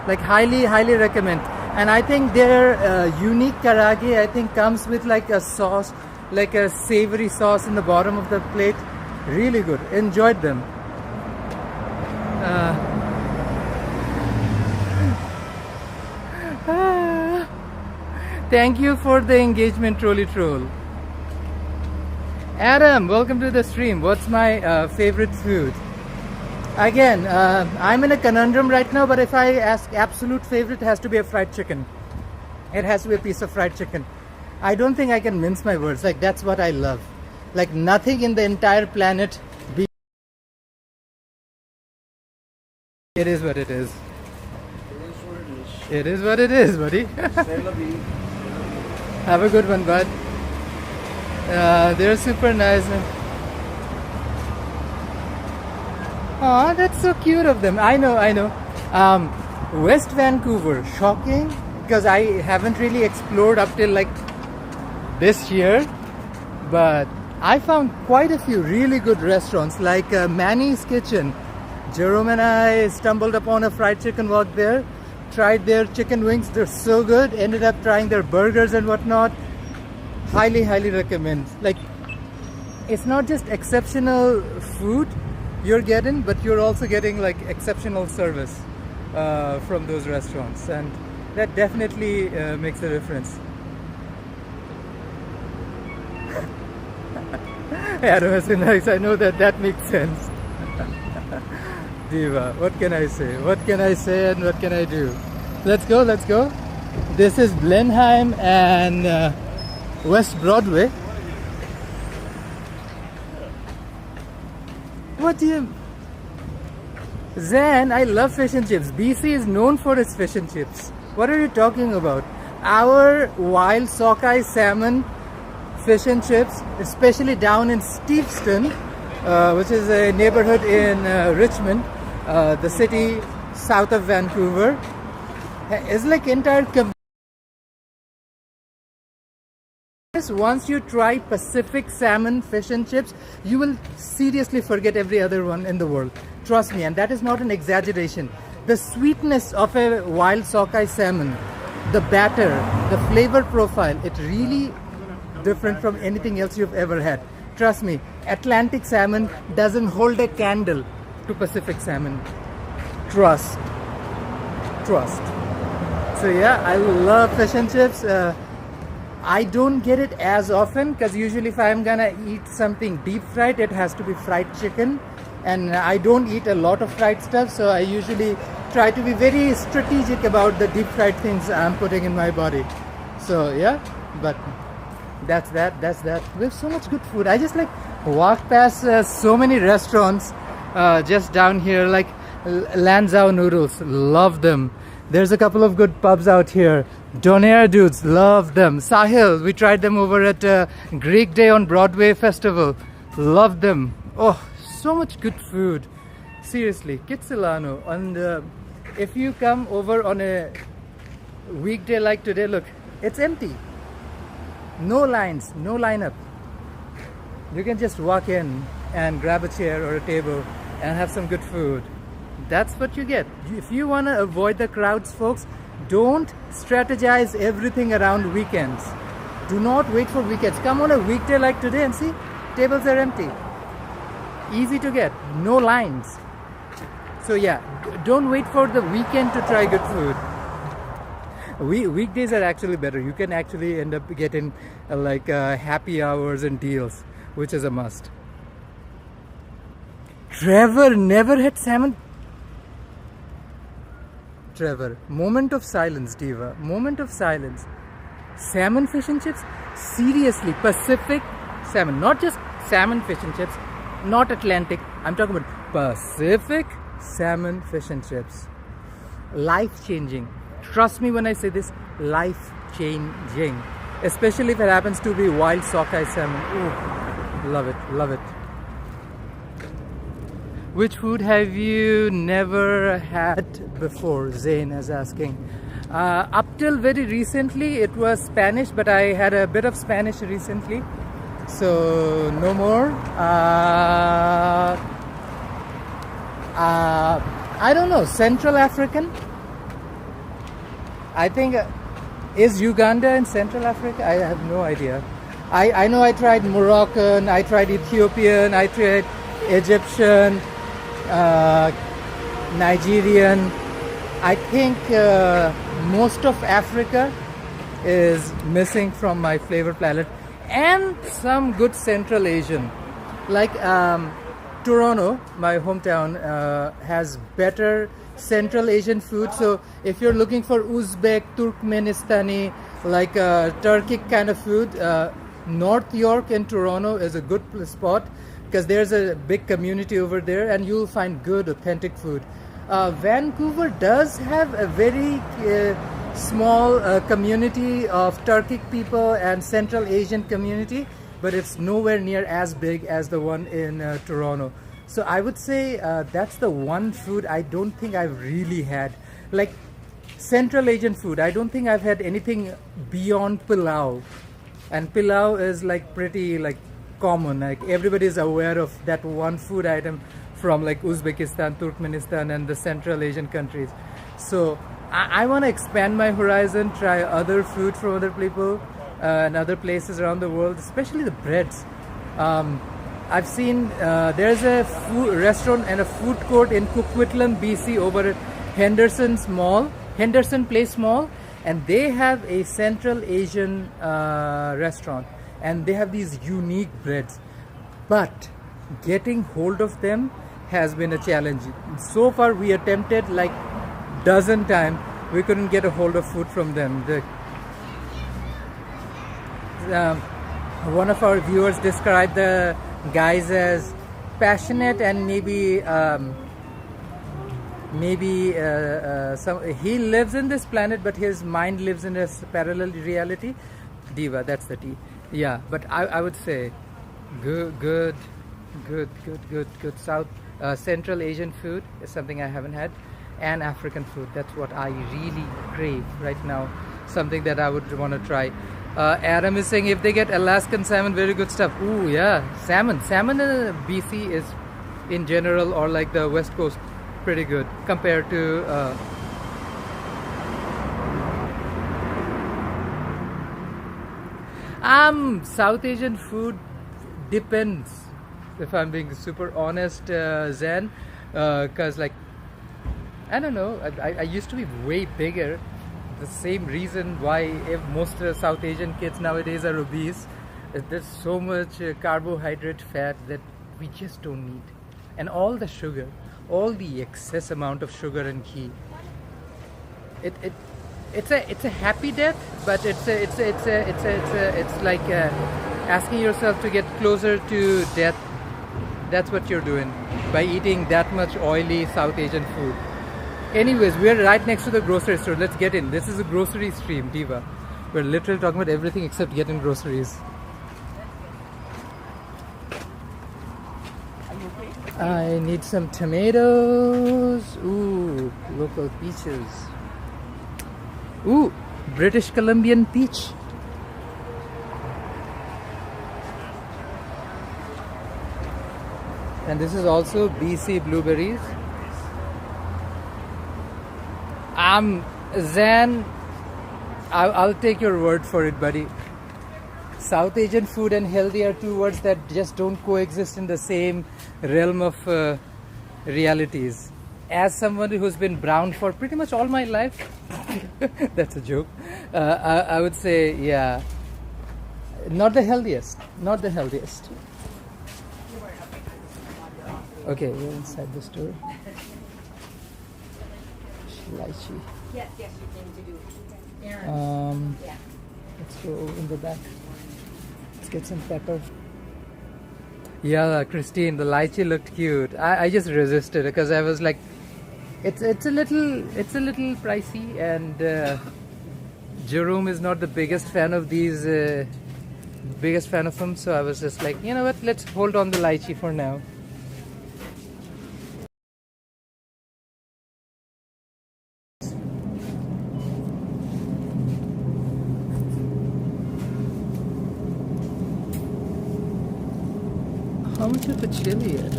[SPEAKER 1] Like highly recommend. And I think their unique karage, I think, comes with like a sauce, like a savory sauce in the bottom of the plate. Really good. Enjoyed them. Thank you for the engagement, Trolley Troll. Adam, welcome to the stream. What's my favorite food? Again, I'm in a conundrum right now, but if I ask absolute favorite, it has to be a fried chicken. It has to be a piece of fried chicken. I don't think I can mince my words. Like, that's what I love. Like, nothing in the entire planet. It is what it is. It is what it is, buddy. Have a good one, bud. They're super nice. Oh, that's so cute of them. I know. West Vancouver, shocking, because I haven't really explored up till like this year, but I found quite a few really good restaurants like Manny's Kitchen. Jerome and I stumbled upon a fried chicken walk there. Tried their chicken wings, they're so good. Ended up trying their burgers and whatnot. Highly recommend. Like, it's not just exceptional food you're getting, but you're also getting like exceptional service from those restaurants, and that definitely makes a difference. Adam has been nice. I know that makes sense. Diva, what can I say? What can I say and what can I do? Let's go. This is Blenheim and West Broadway. What do you... Zen, I love fish and chips. BC is known for its fish and chips. What are you talking about? Our wild sockeye salmon fish and chips, especially down in Steveston, which is a neighborhood in Richmond, the city south of Vancouver, is like entire once you try Pacific salmon fish and chips, you will seriously forget every other one in the world. Trust me, and that is not an exaggeration. The sweetness of a wild sockeye salmon, the batter, the flavor profile, it really different from anything else you've ever had. Trust me, Atlantic salmon doesn't hold a candle to Pacific salmon. Trust. So yeah, I love fish and chips. I don't get it as often because usually if I'm gonna eat something deep fried, it has to be fried chicken, and I don't eat a lot of fried stuff, so I usually try to be very strategic about the deep fried things I'm putting in my body. So yeah, but that's that. We have so much good food. I just like walk past so many restaurants just down here, like Lanzhou noodles, love them. There's a couple of good pubs out here. Donair dudes, love them. Sahil, we tried them over at Greek Day on Broadway Festival. Love them. Oh, so much good food. Seriously, Kitsilano. And if you come over on a weekday like today, look, it's empty. No lines, no lineup. You can just walk in and grab a chair or a table and have some good food. That's what you get. If you want to avoid the crowds, folks, don't strategize everything around weekends. Do not wait for weekends. Come on a weekday like today and see, tables are empty. Easy to get, no lines. So yeah, don't wait for the weekend to try good food. Weekdays are actually better. You can actually end up getting happy hours and deals, which is a must. Trevor never had salmon. Trevor. Moment of silence, Diva. Moment of silence. Salmon fish and chips? Seriously, Pacific salmon. Not just salmon fish and chips, not Atlantic. I'm talking about Pacific salmon fish and chips. Life changing. Trust me when I say this, life changing. Especially if it happens to be wild sockeye salmon. Ooh, love it, love it. Which food have you never had before? Zain is asking. Up till very recently it was Spanish, but I had a bit of Spanish recently, so no more. I don't know, Central African? I think, is Uganda in Central Africa? I have no idea. I know I tried Moroccan, I tried Ethiopian, I tried Egyptian, Nigerian. I think most of Africa is missing from my flavor palette, and some good Central Asian. Like Toronto, my hometown, has better Central Asian food. So if you're looking for Uzbek, Turkmenistani, like Turkic kind of food, North York in Toronto is a good spot because there's a big community over there and you'll find good authentic food. Vancouver does have a very small community of Turkic people and Central Asian community, but it's nowhere near as big as the one in Toronto. So I would say that's the one food I don't think I've really had. Like Central Asian food, I don't think I've had anything beyond pilau. And pilau is like pretty like common, like everybody is aware of that one food item from like Uzbekistan, Turkmenistan and the Central Asian countries. So I want to expand my horizon, try other food from other people and other places around the world, especially the breads. I've seen there's a restaurant and a food court in Coquitlam, BC over at Henderson Place Mall, and they have a Central Asian restaurant and they have these unique breads, but getting hold of them has been a challenge. So far we attempted like dozen times, we couldn't get a hold of food from them. One of our viewers described the guys as passionate and maybe he lives in this planet but his mind lives in a parallel reality. Diva, that's the T. Yeah, but I would say good South Central Asian food is something I haven't had, and African food. That's what I really crave right now, something that I would want to try. Adam is saying if they get Alaskan salmon, very good stuff. Ooh, yeah, salmon in BC is in general, or like the West Coast, pretty good compared to South Asian food depends, if I'm being super honest, Zen, because like I don't know, I used to be way bigger. The same reason why if most South Asian kids nowadays are obese. There's so much carbohydrate, fat that we just don't need, and all the sugar, all the excess amount of sugar and ghee. It's a happy death, but it's like asking yourself to get closer to death. That's what you're doing by eating that much oily South Asian food. Anyways, we're right next to the grocery store. Let's get in. This is a grocery stream, Diva. We're literally talking about everything except getting groceries. I need some tomatoes. Ooh, local peaches. Ooh, British Columbian peach. And this is also BC blueberries. Zan, I'll take your word for it, buddy. South Asian food and healthy are two words that just don't coexist in the same realm of realities. As someone who's been brown for pretty much all my life, that's a joke, I would say, yeah, not the healthiest. Okay, we're inside the store. lychee.
[SPEAKER 5] Yes, you came to do. Errands. Yeah.
[SPEAKER 1] Let's go in the back. Let's get some pepper. Yeah, Christine, the lychee looked cute. I just resisted because I was like, it's a little pricey, and Jerome is not the biggest fan of these, biggest fan of them. So I was just like, you know what? Let's hold on the lychee for now. How much is the chili at?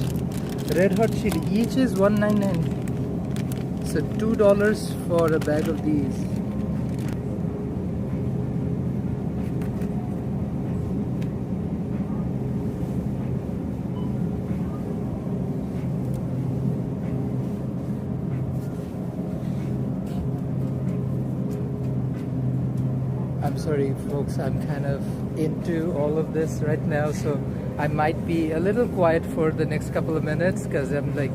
[SPEAKER 1] Red hot chili. Each is $1.99. So $2 for a bag of these. I'm sorry folks, I'm kind of into all of this right now, so I might be a little quiet for the next couple of minutes because I'm like,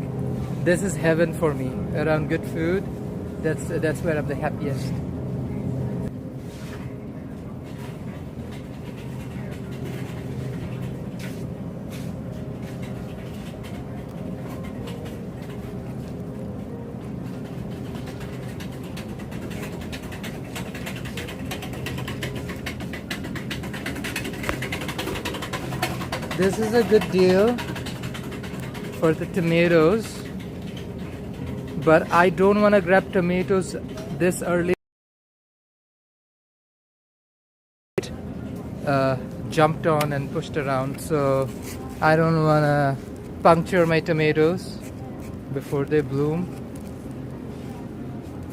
[SPEAKER 1] this is heaven for me. Around good food, that's where I'm the happiest. This is a good deal for the tomatoes, but I don't want to grab tomatoes this early. Jumped on and pushed around, so I don't want to puncture my tomatoes before they bloom.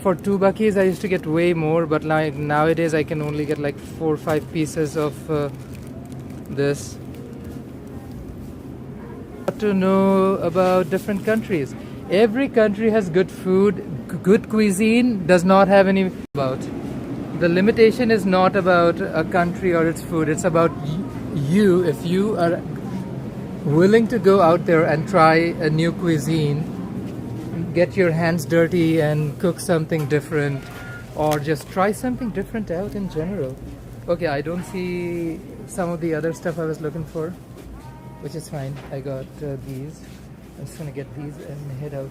[SPEAKER 1] For $2 I used to get way more, but like nowadays I can only get like 4 or 5 pieces of this. To know about different countries. Every country has good food. Good cuisine does not have any about. The limitation is not about a country or its food. It's about you. If you are willing to go out there and try a new cuisine, get your hands dirty and cook something different, or just try something different out in general. Okay, I don't see some of the other stuff I was looking for, which is fine. I got these. I'm just gonna get these and head out.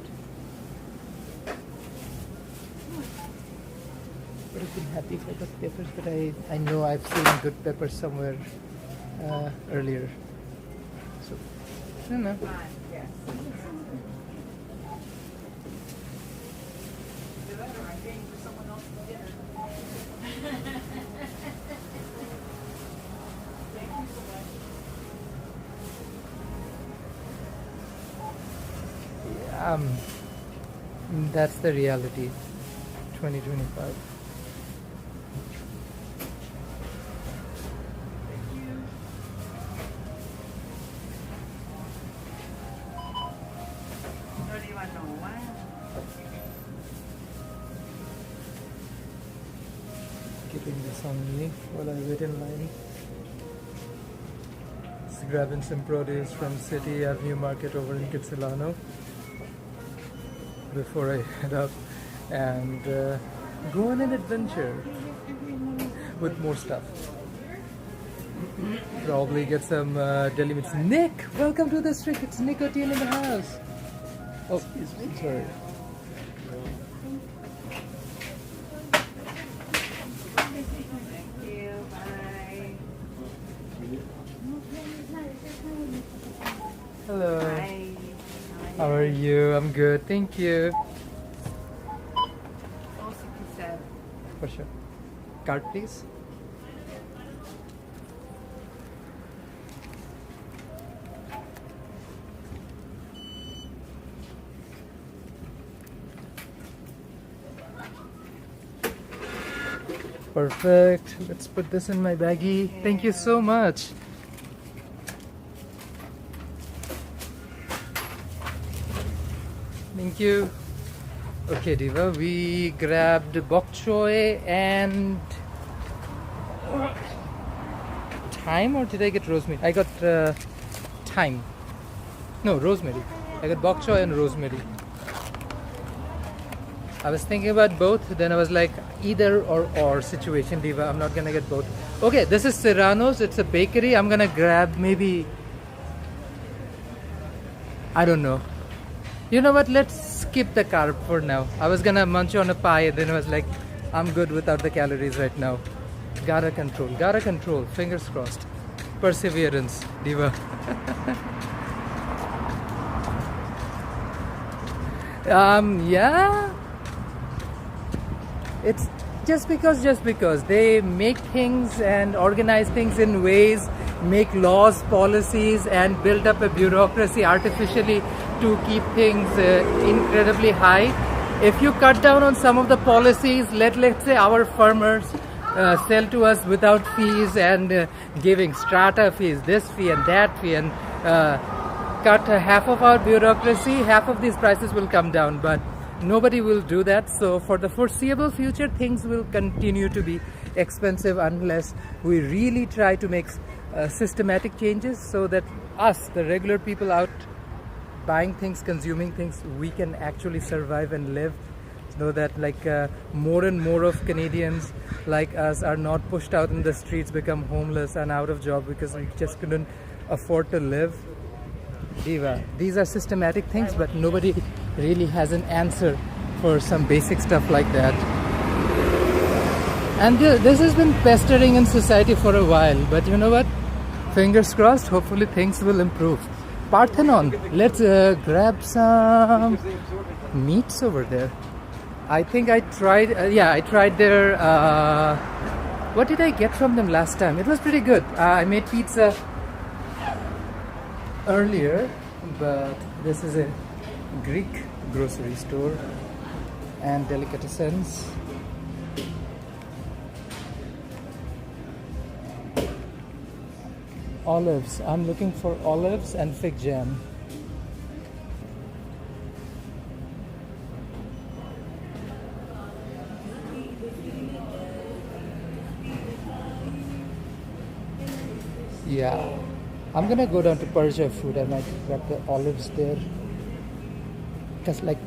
[SPEAKER 1] Would have been happy if I got peppers, but I know I've seen good peppers somewhere earlier. So I don't know. That's the reality. 2025. Keeping this on me while I wait in line. Just grabbing some produce from City Avenue Market over in Kitsilano before I head up and go on an adventure with more stuff. Probably get some deli meats. Nick, welcome to the street. It's Nicotine in the house. Oh, excuse me. Sorry. Hello.
[SPEAKER 5] Hi.
[SPEAKER 1] How are you? I'm good, thank you. For sure. Card, please. Perfect. Let's put this in my baggie. Thank you so much. Thank you. Okay, Diva, we grabbed bok choy and thyme, or did I get rosemary? I got thyme. No, rosemary. I got bok choy and rosemary. I was thinking about both, then I was like either or situation, Diva. I'm not gonna get both. Okay, this is Serrano's. It's a bakery. I'm gonna grab maybe, I don't know. You know what? Let's skip the carb for now. I was gonna munch on a pie and then I was like, I'm good without the calories right now. Gotta control. Fingers crossed. Perseverance, Diva. Yeah. It's just because they make things and organize things in ways, make laws, policies, and build up a bureaucracy artificially to keep things incredibly high. If you cut down on some of the policies, let's say our farmers sell to us without fees and giving strata fees, this fee and that fee, and cut half of our bureaucracy, half of these prices will come down. But nobody will do that. So for the foreseeable future, things will continue to be expensive unless we really try to make systematic changes so that us, the regular people out buying things, consuming things, we can actually survive and live. So that like more and more of Canadians like us are not pushed out in the streets, become homeless and out of job because we just couldn't afford to live. Diva, these are systematic things, but nobody really has an answer for some basic stuff like that. And this has been pestering in society for a while, but you know what? Fingers crossed, hopefully things will improve. Parthanon, let's grab some meats over there. I think I tried, I tried their, what did I get from them last time? It was pretty good. I made pizza earlier, but this is a Greek grocery store and delicatessens. Olives. I'm looking for olives and fig jam. Yeah, I'm gonna go down to Persia food. I might grab the olives there. Because like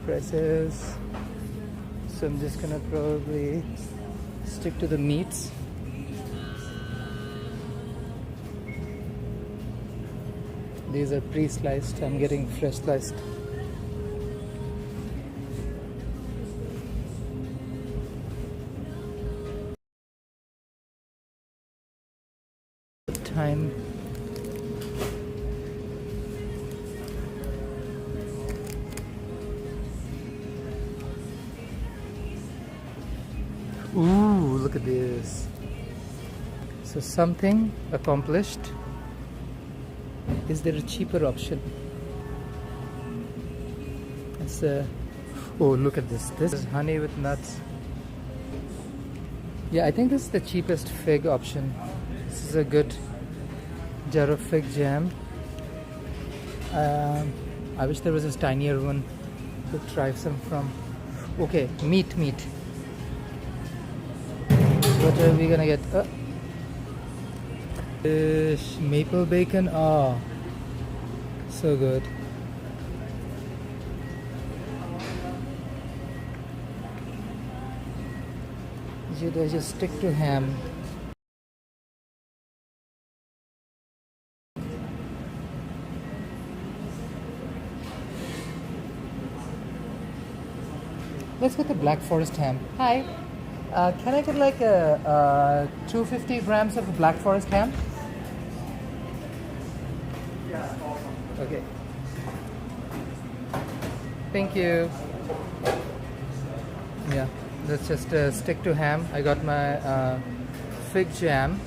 [SPEAKER 1] prices. So I'm just gonna probably stick to the meats. These are pre-sliced. I'm getting fresh sliced. Time. Ooh, look at this. So something accomplished. Is there a cheaper option? It's oh, look at this. This is honey with nuts. Yeah, I think this is the cheapest fig option. This is a good jar of fig jam. I wish there was a tinier one to try some from. Okay, meat. What are we gonna get? Maple bacon. Oh, so good. Should I just stick to ham? Let's get the Black Forest ham. Hi. Can I get like a 250 grams of Black Forest ham? Yeah. Okay. Thank you. Yeah, let's just stick to ham. I got my fig jam.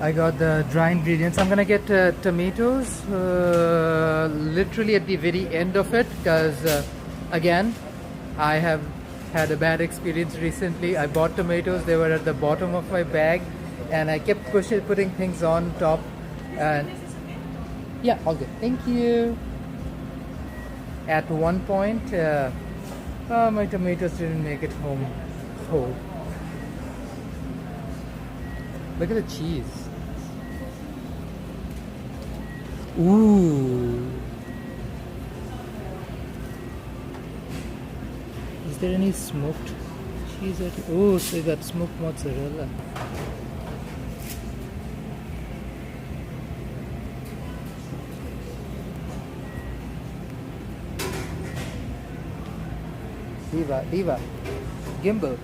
[SPEAKER 1] I got the dry ingredients. I'm gonna get tomatoes literally at the very end of it because again, I have had a bad experience recently. I bought tomatoes, they were at the bottom of my bag and I kept putting things on top and yeah, all good. Thank you. At one point My tomatoes didn't make it home whole. Look at the cheese. Ooh. Is there any smoked cheese? Oh, so you got smoked mozzarella. Diva, gimbal.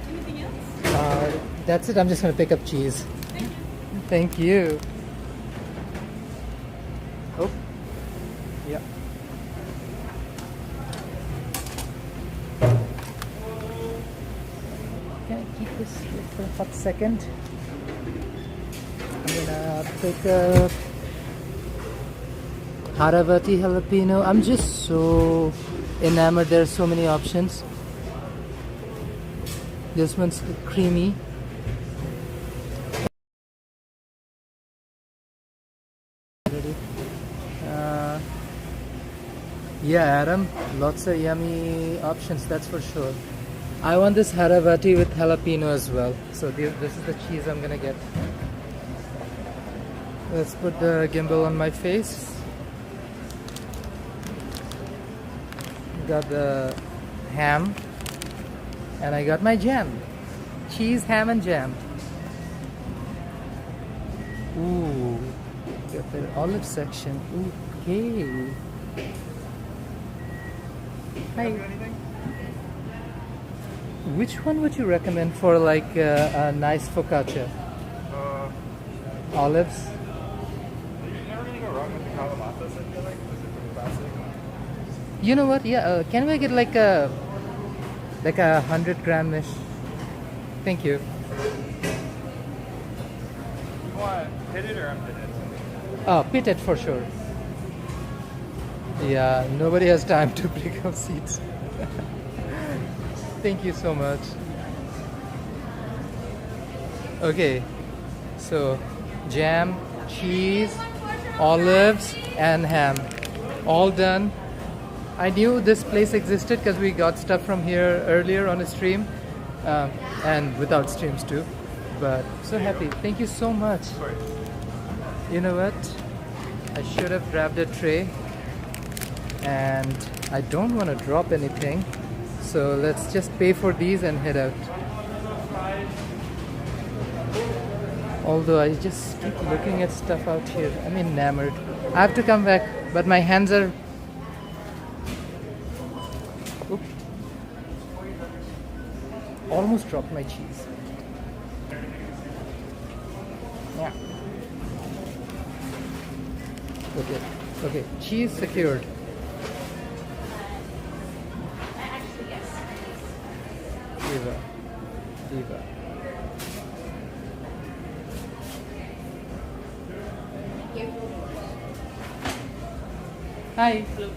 [SPEAKER 3] Anything else?
[SPEAKER 1] That's it. I'm just gonna pick up cheese. Thank you. Oh, yeah. Can I keep this for a hot second? I'm gonna pick up Haravati jalapeno. I'm just so enamored. There's so many options. This one's creamy. Yeah, Adam, lots of yummy options, that's for sure. I want this Haravati with jalapeno as well. So this is the cheese I'm gonna get. Let's put the gimbal on my face. Got the ham. And I got my jam. Cheese, ham, and jam. Ooh. Got the olive section. Okay. Hi. Which one would you recommend for like a nice focaccia? Olives?
[SPEAKER 6] You never really go wrong with the calamatas, I feel like. Is it classic?
[SPEAKER 1] You know what? Yeah, can we get like a 100-gram-ish? Thank you.
[SPEAKER 6] You want pitted or unpitted?
[SPEAKER 1] Oh, pitted for sure. Yeah, nobody has time to pick up seats. Thank you so much. Okay, so jam, cheese, olives, and ham. All done. I knew this place existed because we got stuff from here earlier on a stream, and without streams too. But so happy. Thank you so much. You know what? I should have grabbed a tray, and I don't want to drop anything. So let's just pay for these and head out. Although I just keep looking at stuff out here. I'm enamored. I have to come back, but my hands are... Oop. Almost dropped my cheese. Yeah. Okay. Okay. Cheese secured. Diva. Hi. Hello.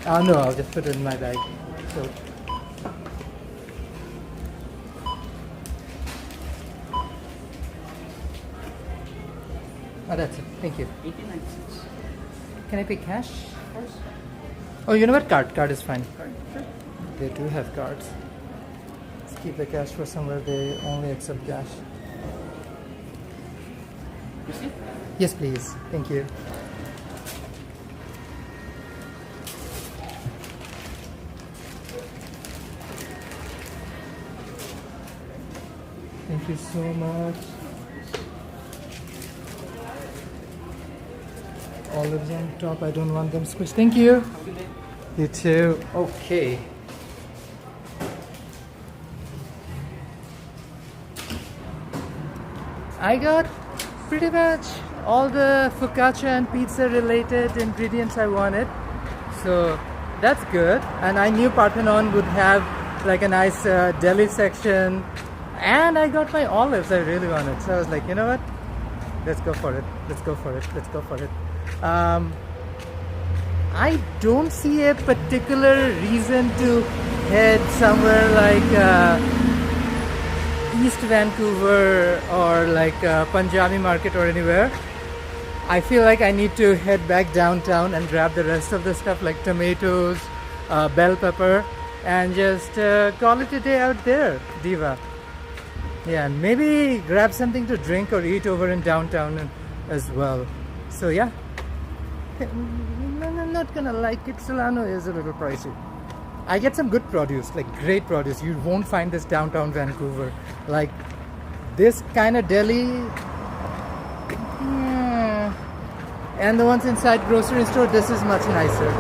[SPEAKER 1] Oh no, I'll just put it in my bag. So. Oh, that's it. Thank you.
[SPEAKER 2] 1896.
[SPEAKER 1] Can I pay cash first? Oh, you know what? Card is fine.
[SPEAKER 2] Sure.
[SPEAKER 1] They do have cards. Let's keep the cash for somewhere they only accept cash.
[SPEAKER 2] Receipt?
[SPEAKER 1] Yes, please. Thank you. Thank you so much. Olives on top. I don't want them squished. Thank you. You too. Okay. I got pretty much all the focaccia and pizza related ingredients I wanted. So that's good. And I knew Parthanon would have like a nice deli section. And I got my olives I really wanted. So I was like, you know what? Let's go for it. Let's go for it. Let's go for it. I don't see a particular reason to head somewhere like East Vancouver or like Punjabi market or anywhere. I feel like I need to head back downtown and grab the rest of the stuff like tomatoes, bell pepper, and just call it a day out there, Diva. Yeah, and maybe grab something to drink or eat over in downtown as well. So yeah, I'm not gonna like it. Solano is a little pricey. I get some good produce, like great produce. You won't find this downtown Vancouver. Like this kind of deli, yeah. And the ones inside grocery store, this is much nicer.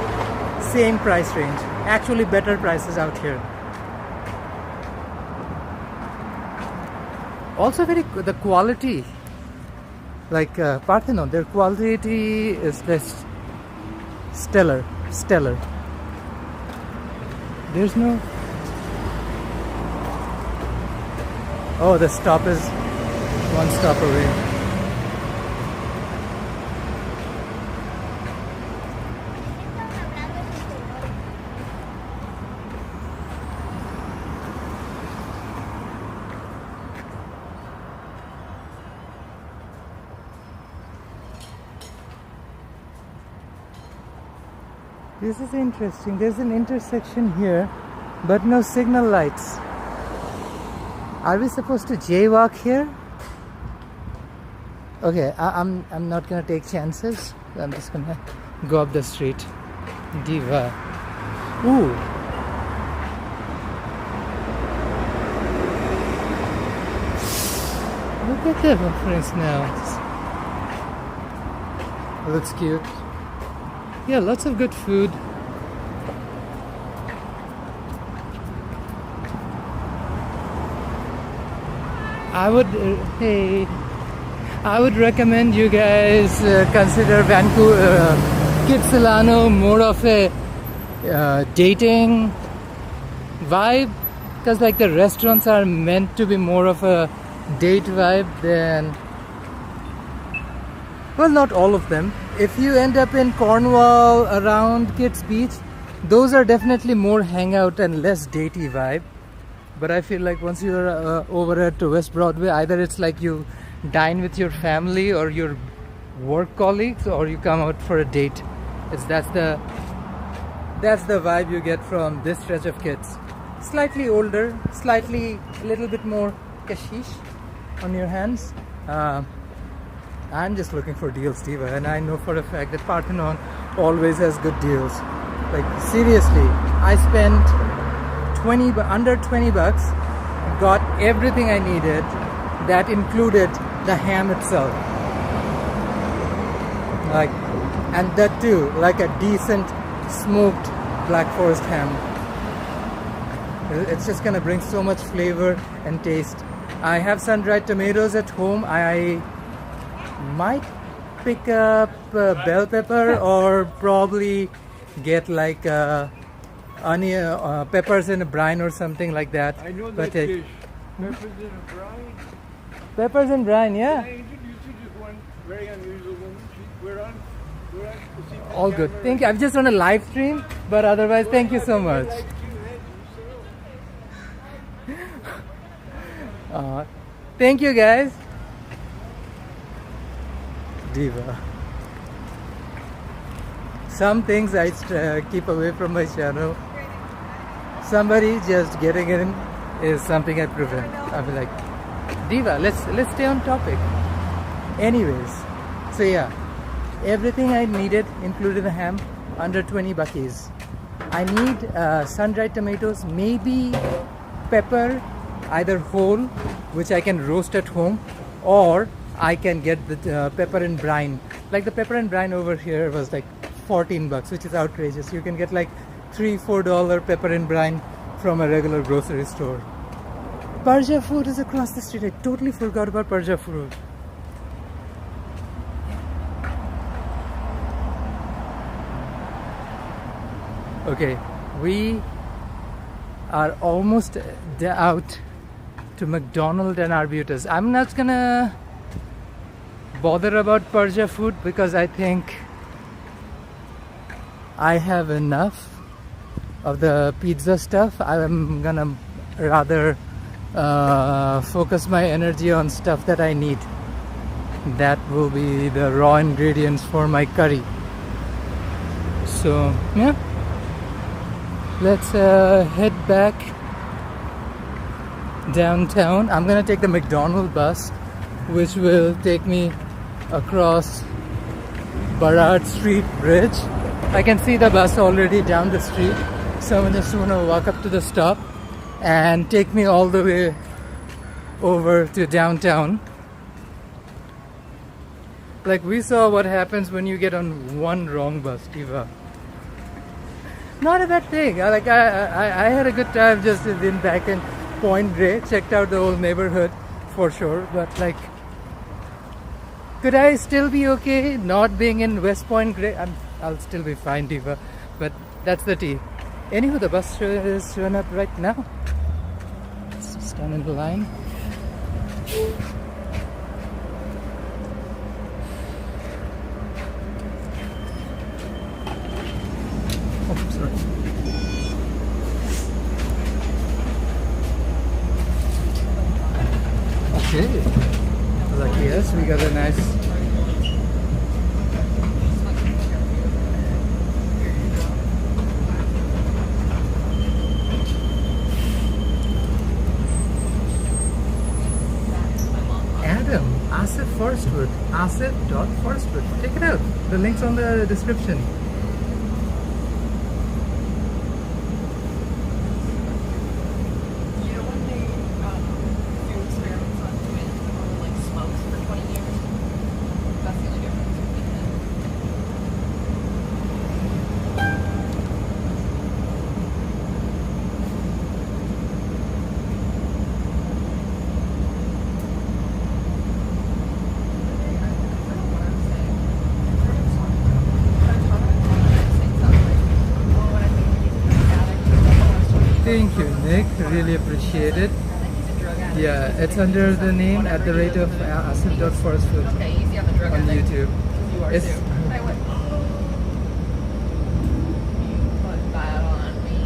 [SPEAKER 1] Same price range. Actually better prices out here. Also very good, the quality. Like Parthanon, their quality is just stellar. There's no... Oh, the stop is one stop away. This is interesting. There's an intersection here, but no signal lights. Are we supposed to jaywalk here? Okay, I'm not gonna take chances. I'm just gonna go up the street. Diva. Ooh. Look at the reference now. Looks cute. Yeah, lots of good food. I would recommend you guys consider Vancouver, Kitsilano more of a dating vibe, because like the restaurants are meant to be more of a date vibe than, well, not all of them. If you end up in Cornwall around Kitts Beach, those are definitely more hangout and less datey vibe. But I feel like once you're over at West Broadway, either it's like you dine with your family or your work colleagues, or you come out for a date. That's the vibe you get from this stretch of Kitts. Slightly older, a little bit more kashish on your hands. I'm just looking for deals, Diva, and I know for a fact that Parthanon always has good deals. Like seriously, I spent under 20 bucks, got everything I needed. That included the ham itself, like, and that too, like a decent smoked Black Forest ham. It's just gonna bring so much flavor and taste. I have sun-dried tomatoes at home. I might pick up bell pepper or probably get like onion, peppers in a brine or something like that.
[SPEAKER 6] I know
[SPEAKER 1] but
[SPEAKER 6] that dish. Peppers in a brine.
[SPEAKER 1] Peppers in brine, yeah.
[SPEAKER 6] I introduced you to one very unusual woman. We're on
[SPEAKER 1] All good. Thank you. I'm just on a live stream, but otherwise, thank you so much. Thank you, guys. Diva. Some things I keep away from my channel. Somebody just getting in is something I prevent. I'll be like, Diva, let's stay on topic. Anyways, so yeah, everything I needed, including the ham, under 20 buckies. I need sun-dried tomatoes, maybe pepper, either whole, which I can roast at home, or I can get the pepper and brine. Like the pepper and brine over here was like 14 bucks, which is outrageous. You can get like $3-4 pepper and brine from a regular grocery store. Persia food is across the street. I totally forgot about Persia food. Okay, we are almost out to McDonald's and Arbutus. I'm not gonna bother about Persia food because I think I have enough of the pizza stuff. I'm gonna rather focus my energy on stuff that I need. That will be the raw ingredients for my curry. So yeah, let's head back downtown. I'm gonna take the McDonald's bus, which will take me across Barrard Street Bridge. I can see the bus already down the street, so I'm just gonna walk up to the stop and take me all the way over to downtown. Like, we saw what happens when you get on one wrong bus, Diva. Not a bad thing. I had a good time just in back in Point Grey, checked out the old neighborhood for sure, but like, could I still be okay not being in West Point Grey? I'll still be fine, Diva, but that's the tea. Anywho, the bus is showing up right now. Let's stand in the line. Oh, sorry. Okay. Lucky us, we got a nice. Asif Forestwood, asif.forestwood. Check it out. The link's on the description.
[SPEAKER 5] You know when they do experiments on twins and one like smokes for 20 years? That's the only difference between them.
[SPEAKER 1] Thank you, Nick. Really appreciate it. Yeah, it's under the name @ asif.forestwood
[SPEAKER 5] Okay, easy on the drug
[SPEAKER 1] on
[SPEAKER 5] addict.
[SPEAKER 1] YouTube.
[SPEAKER 5] You are
[SPEAKER 1] It's
[SPEAKER 5] too. I went, put that on me.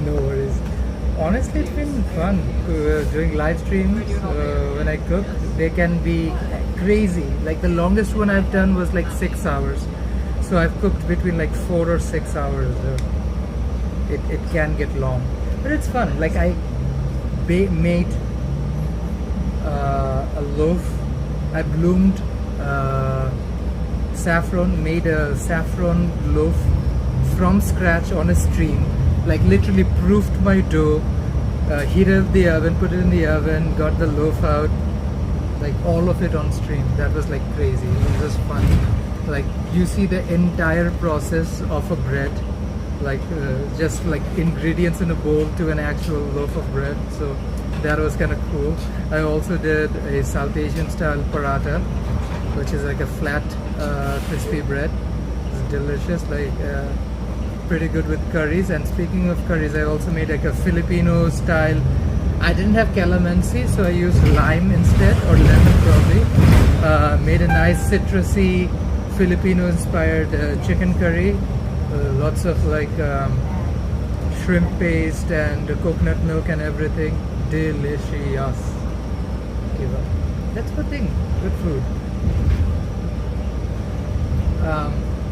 [SPEAKER 1] no worries. Honestly, it's been fun doing live streams when I cook. They can be crazy. Like the longest one I've done was like 6 hours. So I've cooked between like 4 or 6 hours. It can get long, but it's fun. Like I made a loaf. I bloomed saffron, made a saffron loaf from scratch on a stream. Like literally proofed my dough, heated up the oven, put it in the oven, got the loaf out, like all of it on stream. That was like crazy. It was just fun. Like you see the entire process of a bread, like just like ingredients in a bowl to an actual loaf of bread. So that was kind of cool. I also did a South Asian style paratha, which is like a flat crispy bread. It's delicious, like pretty good with curries. And speaking of curries, I also made like a Filipino style. I didn't have calamansi, so I used lime instead, or lemon probably. Made a nice citrusy Filipino inspired chicken curry. Lots of like shrimp paste and coconut milk and everything. Delicious. That's the thing, good food.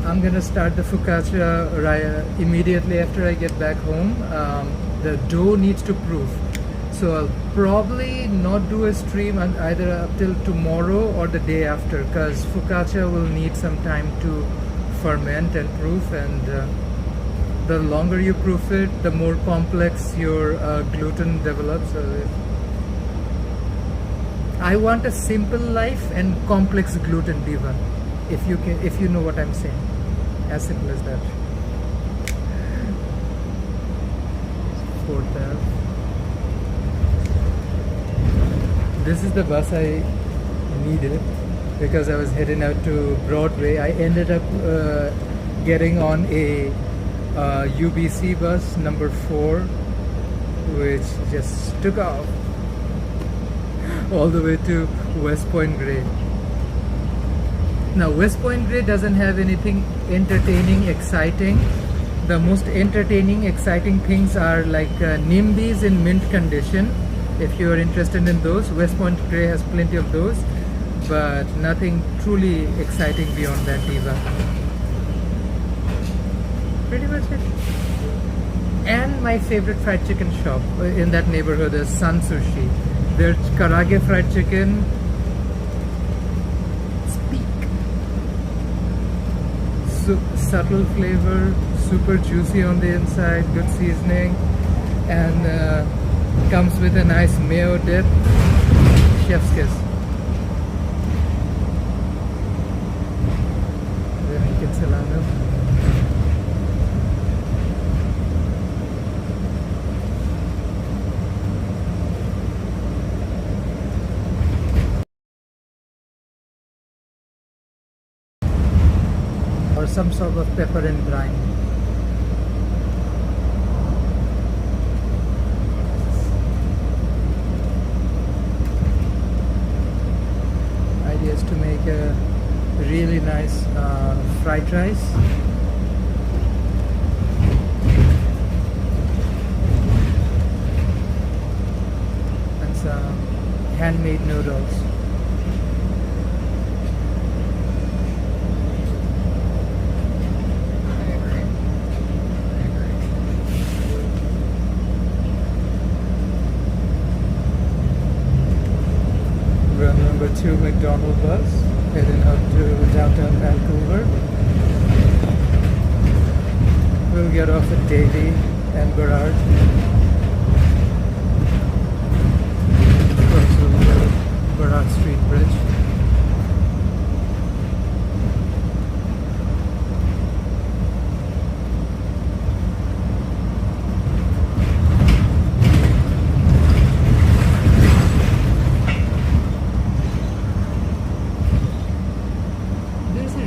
[SPEAKER 1] I'm gonna start the focaccia immediately after I get back home. The dough needs to proof, so I'll probably not do a stream either up till tomorrow or the day after, because focaccia will need some time to ferment and proof, and the longer you proof it, the more complex your gluten develops. I want a simple life and complex gluten, diva. If you know what I'm saying, as simple as that. Fourth Ave. This is the bus I needed because I was heading out to Broadway. I ended up getting on a UBC bus number 4, which just took off all the way to West Point Grey. Now West Point Grey doesn't have anything entertaining, exciting. The most entertaining, exciting things are like NIMBYs in mint condition. If you are interested in those, West Point Grey has plenty of those, but nothing truly exciting beyond that, diva. Pretty much it. And my favorite fried chicken shop in that neighborhood is Sun Sushi. Their karage fried chicken, speak. Subtle flavor, super juicy on the inside, good seasoning, and comes with a nice mayo dip. Chef's kiss. Or some sort of pepper and brine. Idea is to make a really nice fried rice. And some handmade noodles. Number 2 McDonald bus heading up to downtown Vancouver. We'll get off at Deli and Burrard. Cross the Burrard Street Bridge.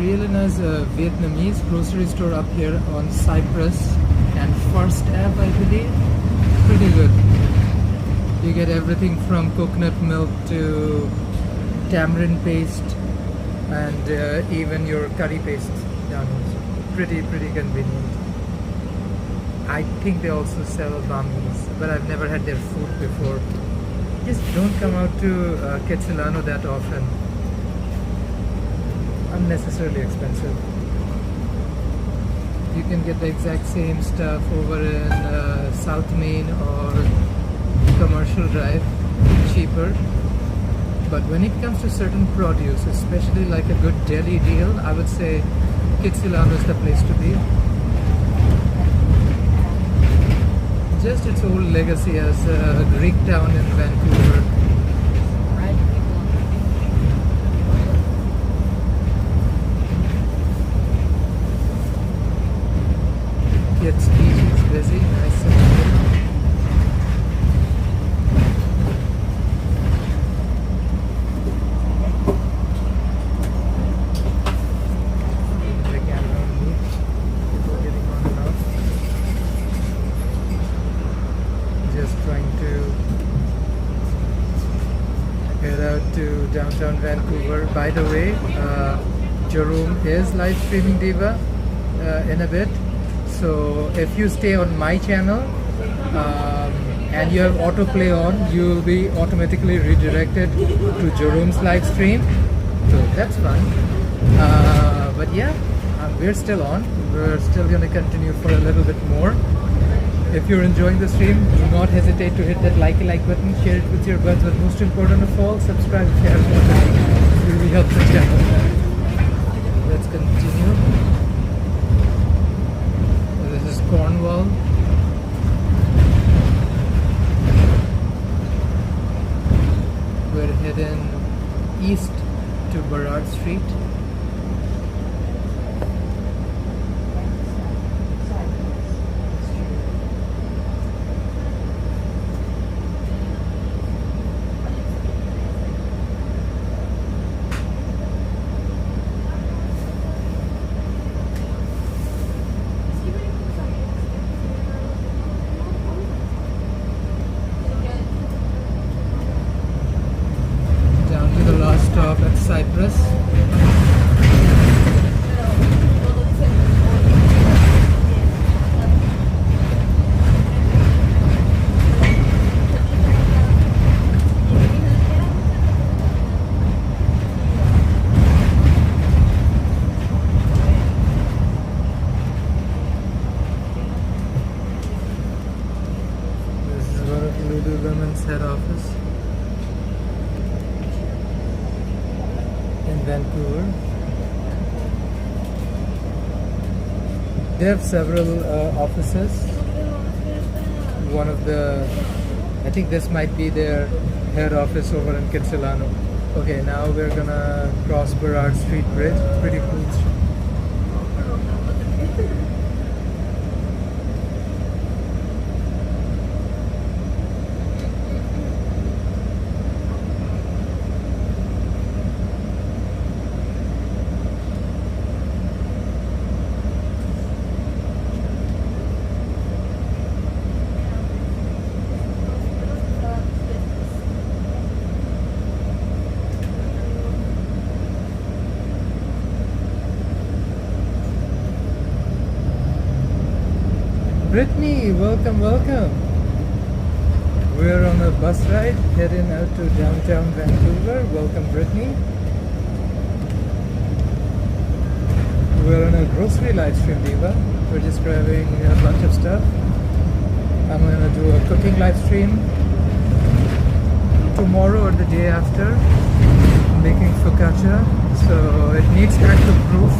[SPEAKER 1] Really nice Vietnamese grocery store up here on Cypress and First Ave, I believe. Pretty good. You get everything from coconut milk to tamarind paste and even your curry paste down here. Pretty convenient. I think they also sell bammis, but I've never had their food before. Just don't come out to Quetzalano that often. Unnecessarily expensive. You can get the exact same stuff over in South Main or Commercial Drive cheaper, but when it comes to certain produce, especially like a good deli deal, I would say Quetzalano is the place to be. Just its old legacy as a Greek town in Vancouver. Kids Beach is busy, nice and good. The camera on me before getting on and off. Just trying to head out to downtown Vancouver. By the way, Jerome is live streaming, diva, in a bit. So if you stay on my channel and you have autoplay on, you will be automatically redirected to Jerome's live stream. So that's fun. But yeah, we're still on. We're still going to continue for a little bit more. If you're enjoying the stream, do not hesitate to hit that like button, share it with your buds, but most important of all, subscribe if you haven't already. It really helps the channel. Let's continue. This is corn Mart's head office in Vancouver. They have several offices. One of the, I think this might be their head office over in Kitsilano. Okay, now we're gonna cross Burrard Street Bridge. Pretty cool. Brittany, welcome, welcome. We're on a bus ride heading out to downtown Vancouver. Welcome, Brittany. We're on a grocery live stream, Diva. We're just grabbing a bunch of stuff. I'm gonna do a cooking live stream tomorrow or the day after, making focaccia. So it needs active proof.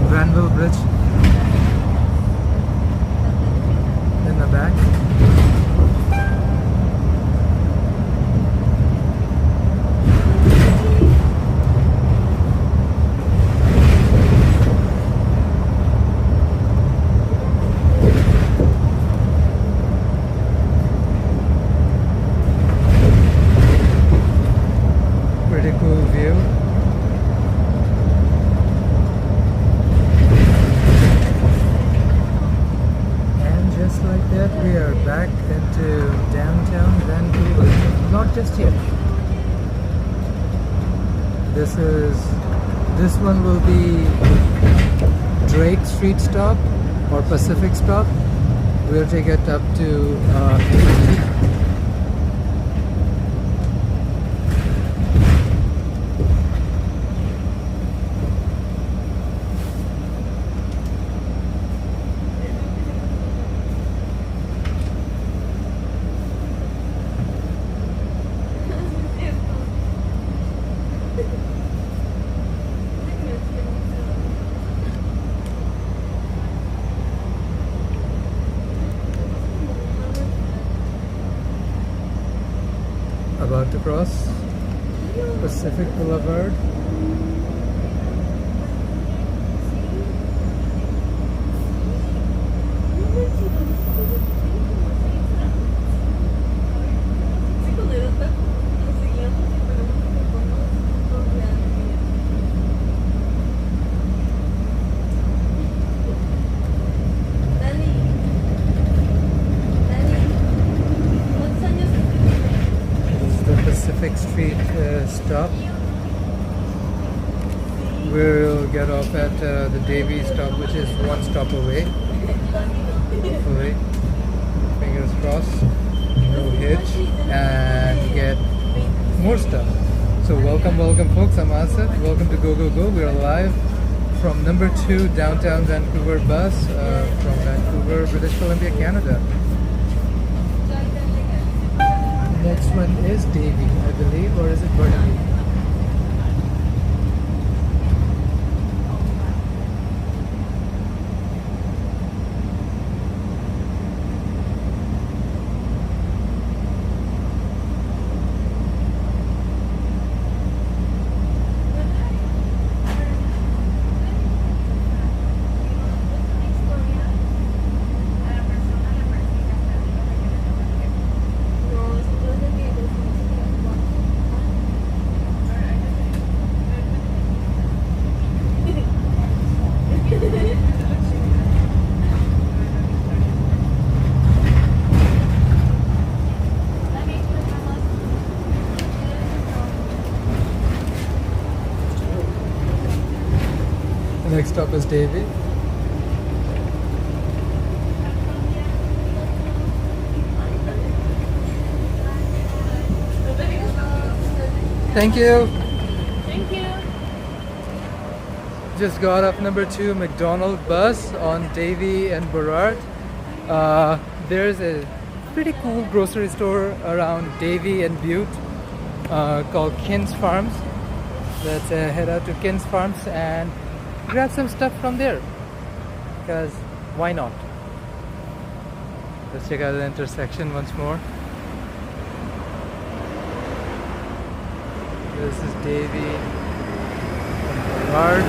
[SPEAKER 1] Granville Bridge in the back. Pretty cool view. We are back into downtown Vancouver. Not just yet. This one will be Drake Street stop or Pacific stop. We'll take it up to about to cross Pacific Boulevard. Street stop. We'll get off at the Davy stop, which is one stop away. Hopefully, fingers crossed, no hitch, and get more stuff. So welcome folks, I'm Asif. Welcome to Go Go Go. We're live from number 2 downtown Vancouver bus from Vancouver, British Columbia, Canada. Next one is Davy, I believe, or is it Burnaby? Next stop is Davy. Thank you.
[SPEAKER 3] Thank you.
[SPEAKER 1] Just got off number 2 McDonald bus on Davie and Burrard. There's a pretty cool grocery store around Davie and Butte called Kin's Farms. Let's head out to Kin's Farms and grab some stuff from there. Because why not? Let's check out the intersection once more. This is Davie and Mart.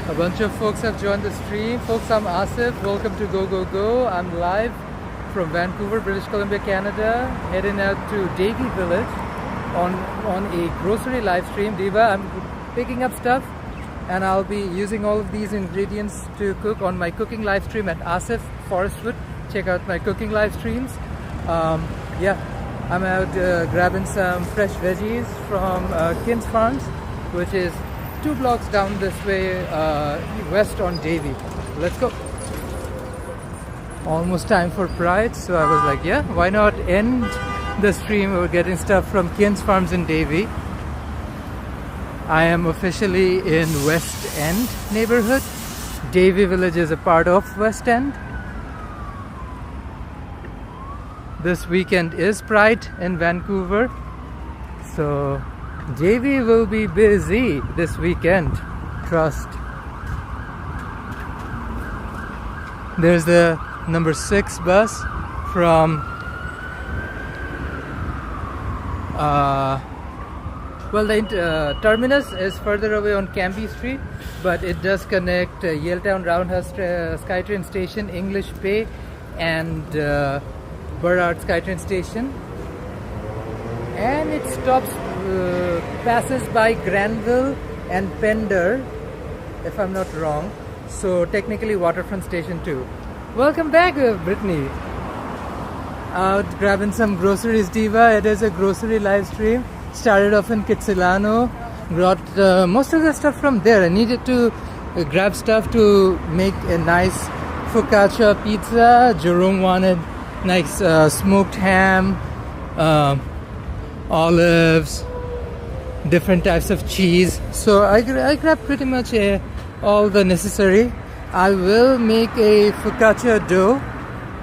[SPEAKER 1] A bunch of folks have joined the stream. Folks, I'm Asif. Welcome to Go Go Go. I'm live from Vancouver, British Columbia, Canada, heading out to Davie Village on a grocery live stream. Diva, I'm picking up stuff and I'll be using all of these ingredients to cook on my cooking live stream at Asif Forestwood. Check out my cooking live streams. Yeah, I'm out grabbing some fresh veggies from Kin's Farms, which is 2 blocks down this way west on Davie. Let's go. Almost time for Pride, so I was like, yeah, why not end the stream with getting stuff from Kin's Farms in Davie. I am officially in West End neighborhood. Davie Village is a part of West End. This weekend is Pride in Vancouver, so Davie will be busy this weekend, trust. There's the number 6 bus from well, the terminus is further away on Cambie Street, but it does connect Yaletown Roundhouse SkyTrain Station, English Bay, and Burrard SkyTrain Station. And it stops, passes by Granville and Pender, if I'm not wrong. So technically Waterfront Station too. Welcome back, Brittany. Out grabbing some groceries, Diva. It is a grocery live stream. Started off in Kitsilano. Brought most of the stuff from there. I needed to grab stuff to make a nice focaccia pizza. Jerome wanted nice smoked ham, olives, different types of cheese. So I grabbed pretty much all the necessary. I will make a focaccia dough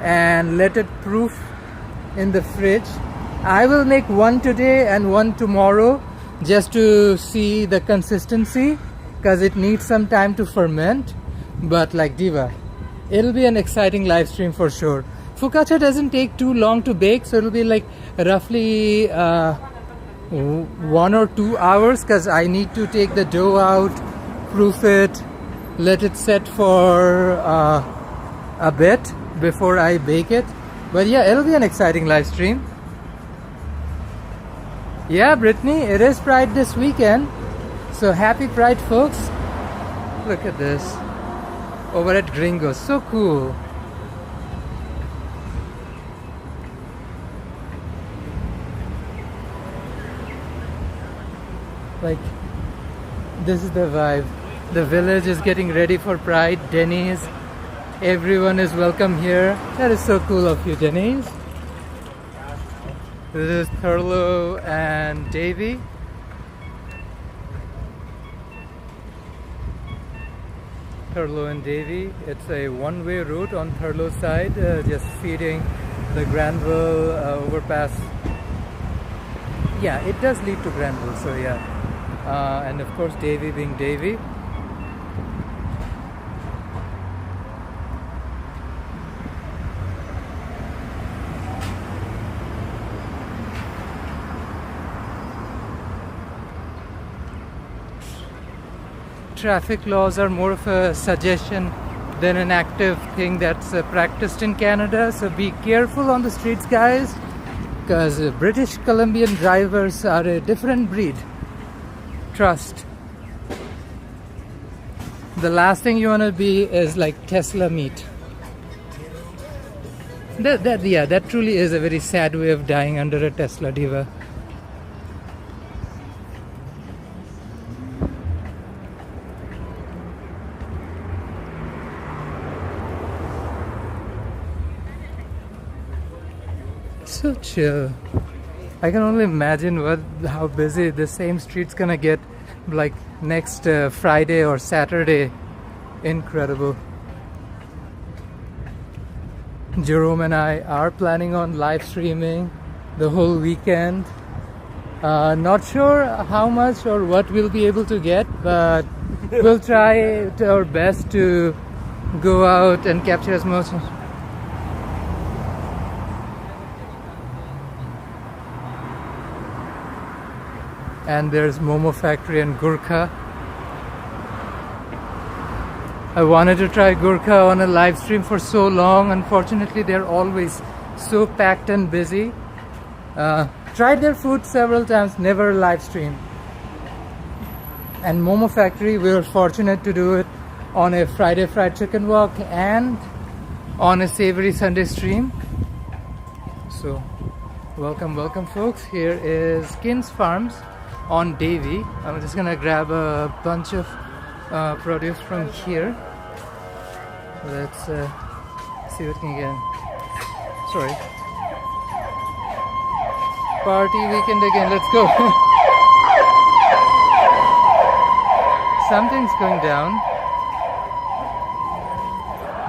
[SPEAKER 1] and let it proof in the fridge. I will make one today and one tomorrow just to see the consistency, because it needs some time to ferment. But like Diva, it'll be an exciting live stream for sure. Focaccia doesn't take too long to bake, so it'll be like roughly 1 or 2 hours, because I need to take the dough out, proof it, let it set for a bit before I bake it. But yeah, it'll be an exciting live stream. Yeah, Brittany, it is Pride this weekend, so happy Pride, folks. Look at this over at Gringo, so cool. Like, this is the vibe. The village is getting ready for Pride. Denny's, everyone is welcome here. That is so cool of you, Denny's. This is Thurlow and Davie. Thurlow and Davie. It's a one-way route on Thurlow side, just feeding the Granville overpass. Yeah, it does lead to Granville, so yeah. And of course Davie being Davie. Traffic laws are more of a suggestion than an active thing that's practiced in Canada, so be careful on the streets, guys, because British Columbian drivers are a different breed. Trust. The last thing you want to be is like Tesla meat. That truly is a very sad way of dying under a Tesla, Diva. so chill. I can only imagine how busy the same street's gonna get like next Friday or Saturday. Incredible. Jerome and I are planning on live streaming the whole weekend. Not sure how much or what we'll be able to get, but we'll try our best to go out and capture as much. And there's Momo Factory and Gurkha. I wanted to try Gurkha on a live stream for so long. Unfortunately, they're always so packed and busy. Tried their food several times, never live stream. And Momo Factory, we were fortunate to do it on a Friday fried chicken walk and on a savory Sunday stream. So welcome folks. Here is Kins Farms on Davy. I'm just gonna grab a bunch of produce from here. Let's see what we can get. Sorry. Party weekend again, let's go. Something's going down.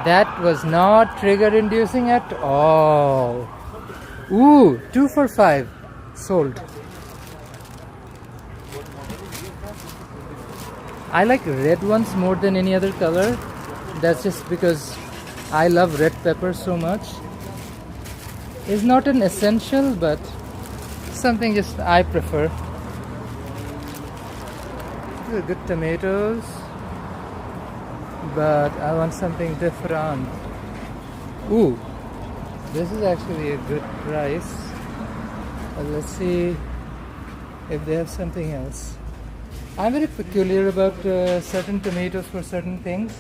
[SPEAKER 1] That was not trigger inducing at all. Ooh, 2 for 5. Sold. I like red ones more than any other color. That's just because I love red pepper so much. It's not an essential, but something just I prefer. These are good tomatoes, but I want something different. Ooh, this is actually a good price. Let's see if they have something else. I'm very peculiar about certain tomatoes for certain things.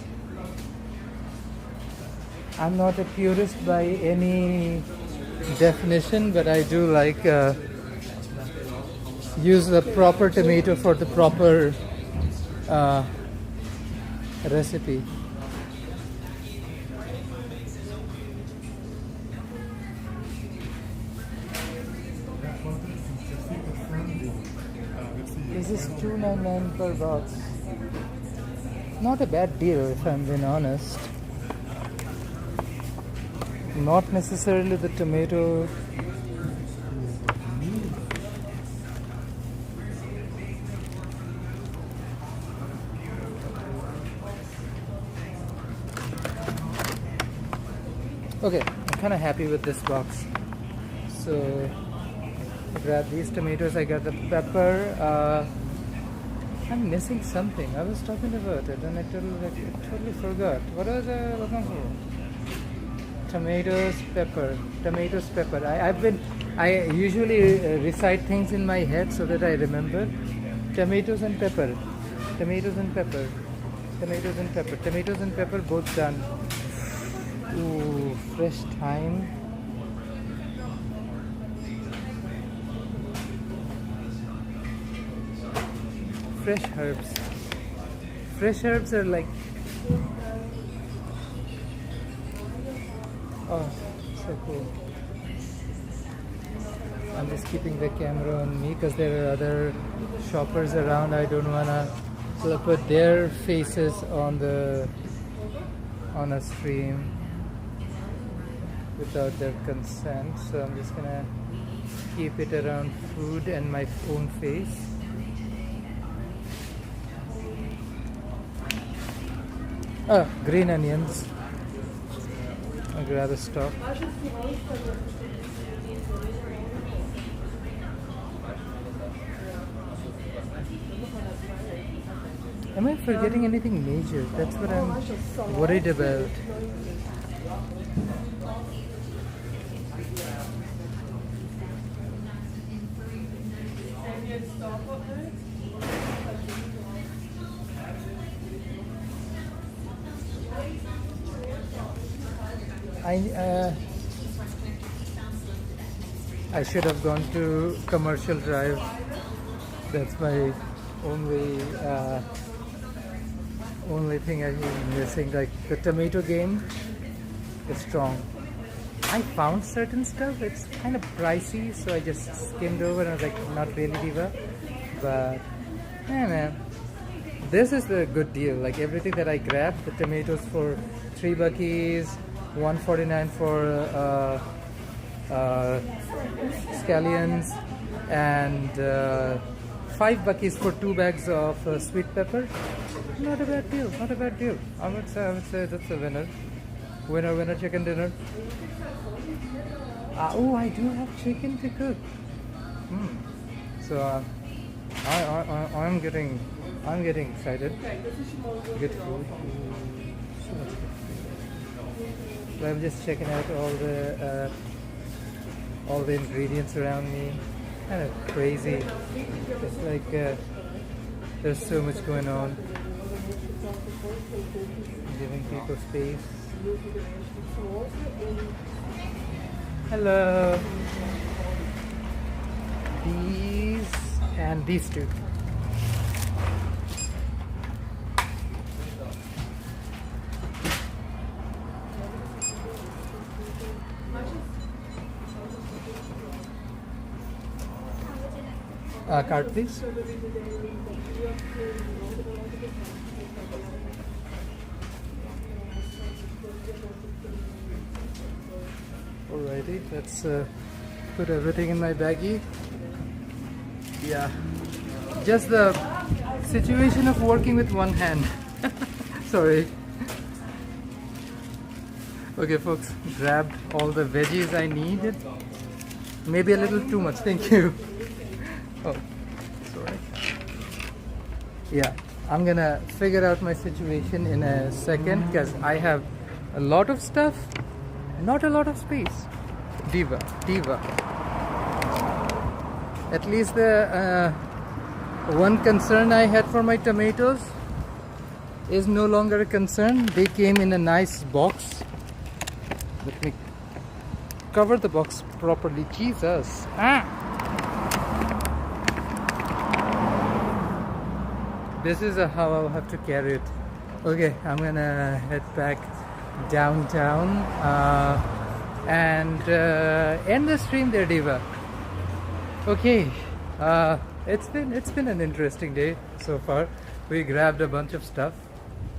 [SPEAKER 1] I'm not a purist by any definition, but I do like use the proper tomato for the proper recipe. This is $2.99 per box. Not a bad deal if I'm being honest. Not necessarily the tomato. Okay, I'm kind of happy with this box. So I grabbed these tomatoes, I got the pepper. I'm missing something. I was talking about it and I totally forgot. What was I looking for? Tomatoes, pepper. Tomatoes, pepper. I usually recite things in my head so that I remember. Tomatoes and pepper. Tomatoes and pepper. Tomatoes and pepper. Tomatoes and pepper both done. Ooh, fresh thyme. Fresh herbs. Fresh herbs are like, oh, so cool. I'm just keeping the camera on me because there are other shoppers around. I don't wanna put their faces on a stream without their consent. So I'm just gonna keep it around food and my own face. Oh, green onions. I'll grab a stock. Am I forgetting anything major? That's what I'm worried about. I should have gone to Commercial Drive. That's my only thing I'm missing. Like the tomato game is strong. I found certain stuff. It's kind of pricey, so I just skimmed over and I was like, not really diva. But yeah, man, this is the good deal. Like everything that I grabbed, the tomatoes for $3, $1.49 for scallions, and $5 for 2 bags of sweet pepper. Not a bad deal. Not a bad deal. I would say that's a winner. Winner chicken dinner. Oh, I do have chicken to cook. So I'm getting excited. Good food. So much good food. So I'm just checking out all the ingredients around me. Kind of crazy. It's like there's so much going on. Giving people space. Hello. These and these two. Card please. Alrighty, let's put everything in my baggie. Yeah, just the situation of working with one hand. Sorry. Okay folks, grabbed all the veggies I needed. Maybe a little too much, thank you. Oh, sorry. Yeah, I'm gonna figure out my situation in a second because I have a lot of stuff, not a lot of space. Diva. At least the one concern I had for my tomatoes is no longer a concern. They came in a nice box. Let me cover the box properly. Jesus. This is how I'll have to carry it. Okay, I'm gonna head back downtown and end the stream there, Diva. Okay, it's been an interesting day so far. We grabbed a bunch of stuff,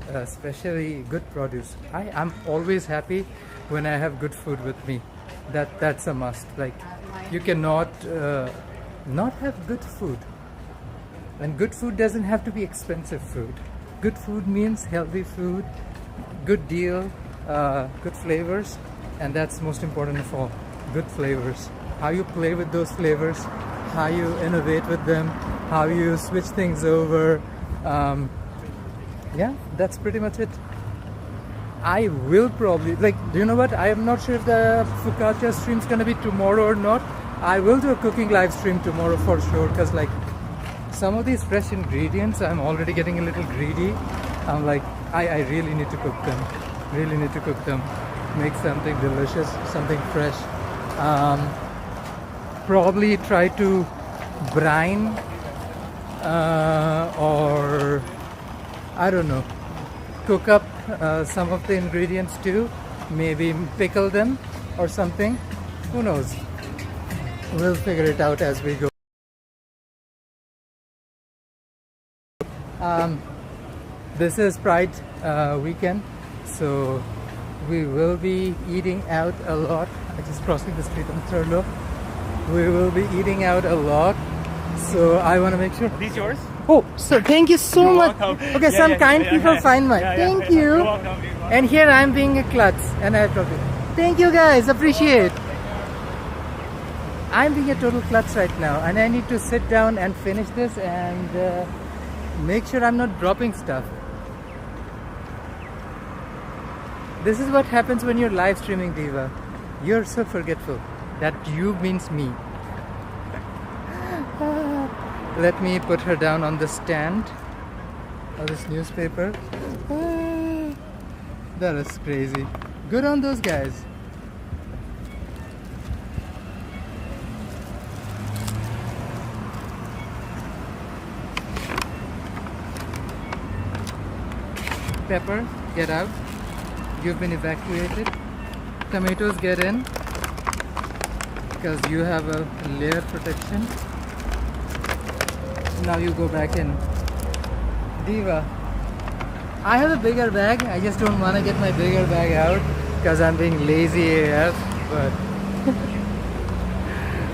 [SPEAKER 1] especially good produce. I'm always happy when I have good food with me. That's a must. Like you cannot not have good food. And good food doesn't have to be expensive food. Good food means healthy food, good deal, good flavors, and that's most important of all, good flavors. How you play with those flavors, how you innovate with them, how you switch things over. Yeah, that's pretty much it. I will probably, do you know what? I am not sure if the focaccia stream is going to be tomorrow or not. I will do a cooking live stream tomorrow for sure, because some of these fresh ingredients, I'm already getting a little greedy. I'm like, I really need to cook them. Make something delicious, something fresh. Probably try to brine or I don't know, cook up some of the ingredients too. Maybe pickle them or something. Who knows? We'll figure it out as we go. This is Pride weekend, so we will be eating out a lot. I'm just crossing the street on Thurlow. We will be eating out a lot, so I want to make sure.
[SPEAKER 6] Are these yours?
[SPEAKER 1] Oh, so thank you so
[SPEAKER 6] You're
[SPEAKER 1] much.
[SPEAKER 6] welcome.
[SPEAKER 1] Okay, some kind people find mine. Thank you.
[SPEAKER 6] You're welcome.
[SPEAKER 1] And here I'm being a klutz, and I have to. Thank you guys, appreciate. I'm being a total klutz right now, and I need to sit down and finish this and make sure I'm not dropping stuff. This is what happens when you're live streaming, Diva. You're so forgetful. That you means me. Let me put her down on the stand of this newspaper. That is crazy. Good on those guys. Pepper, get out. You've been evacuated. Tomatoes, get in. because you have a layer protection. Now you go back in. Diva, I have a bigger bag. I just don't want to get my bigger bag out because I'm being lazy AF, but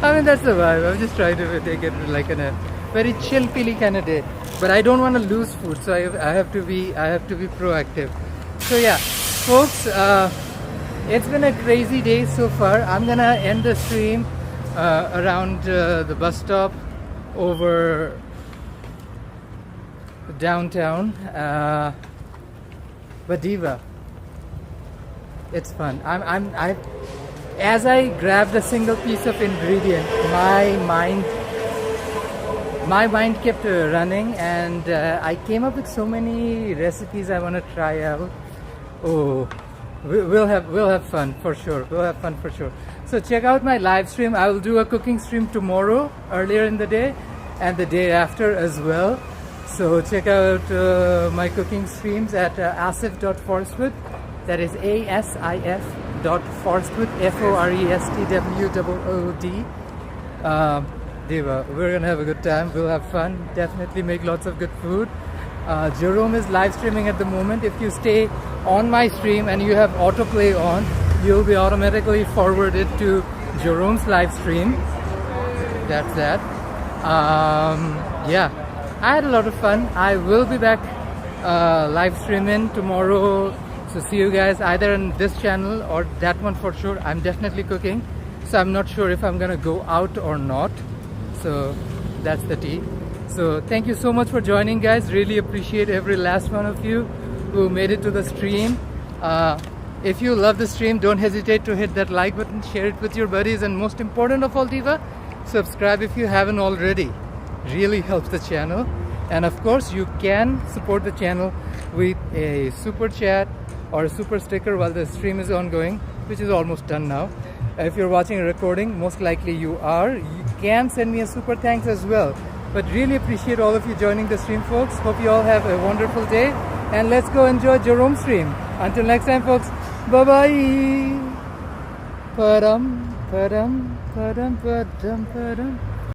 [SPEAKER 1] I mean that's the vibe. I'm just trying to take it like in a very chill pilly kind of day. But I don't want to lose food, so I have to be proactive. So yeah, folks, it's been a crazy day so far. I'm gonna end the stream around the bus stop over downtown. But Diva, it's fun. As I grabbed a single piece of ingredient, my mind kept running, and I came up with so many recipes I want to try out. Oh, we'll have fun for sure. We'll have fun for sure. So check out my live stream. I will do a cooking stream tomorrow, earlier in the day, and the day after as well. So check out my cooking streams at asif.forestwood. That is asif.forestwood, FORESTWOOD. Diva, we're gonna have a good time. We'll have fun. Definitely make lots of good food. Jerome is live streaming at the moment. If you stay on my stream and you have autoplay on, you'll be automatically forwarded to Jerome's live stream. That's that. Yeah, I had a lot of fun. I will be back live streaming tomorrow. So see you guys either on this channel or that one for sure. I'm definitely cooking, so I'm not sure if I'm gonna go out or not. So that's the tea. So thank you so much for joining, guys. Really appreciate every last one of you who made it to the stream. If you love the stream, don't hesitate to hit that like button, share it with your buddies, and most important of all, Diva, subscribe if you haven't already. Really helps the channel. And of course, you can support the channel with a super chat or a super sticker while the stream is ongoing, which is almost done now. If you're watching a recording, most likely you are. You can send me a super thanks as well. But really appreciate all of you joining the stream, folks. Hope you all have a wonderful day. And let's go enjoy Jerome's stream. Until next time, folks. Bye-bye. Padam, padam, padam, padam, padam.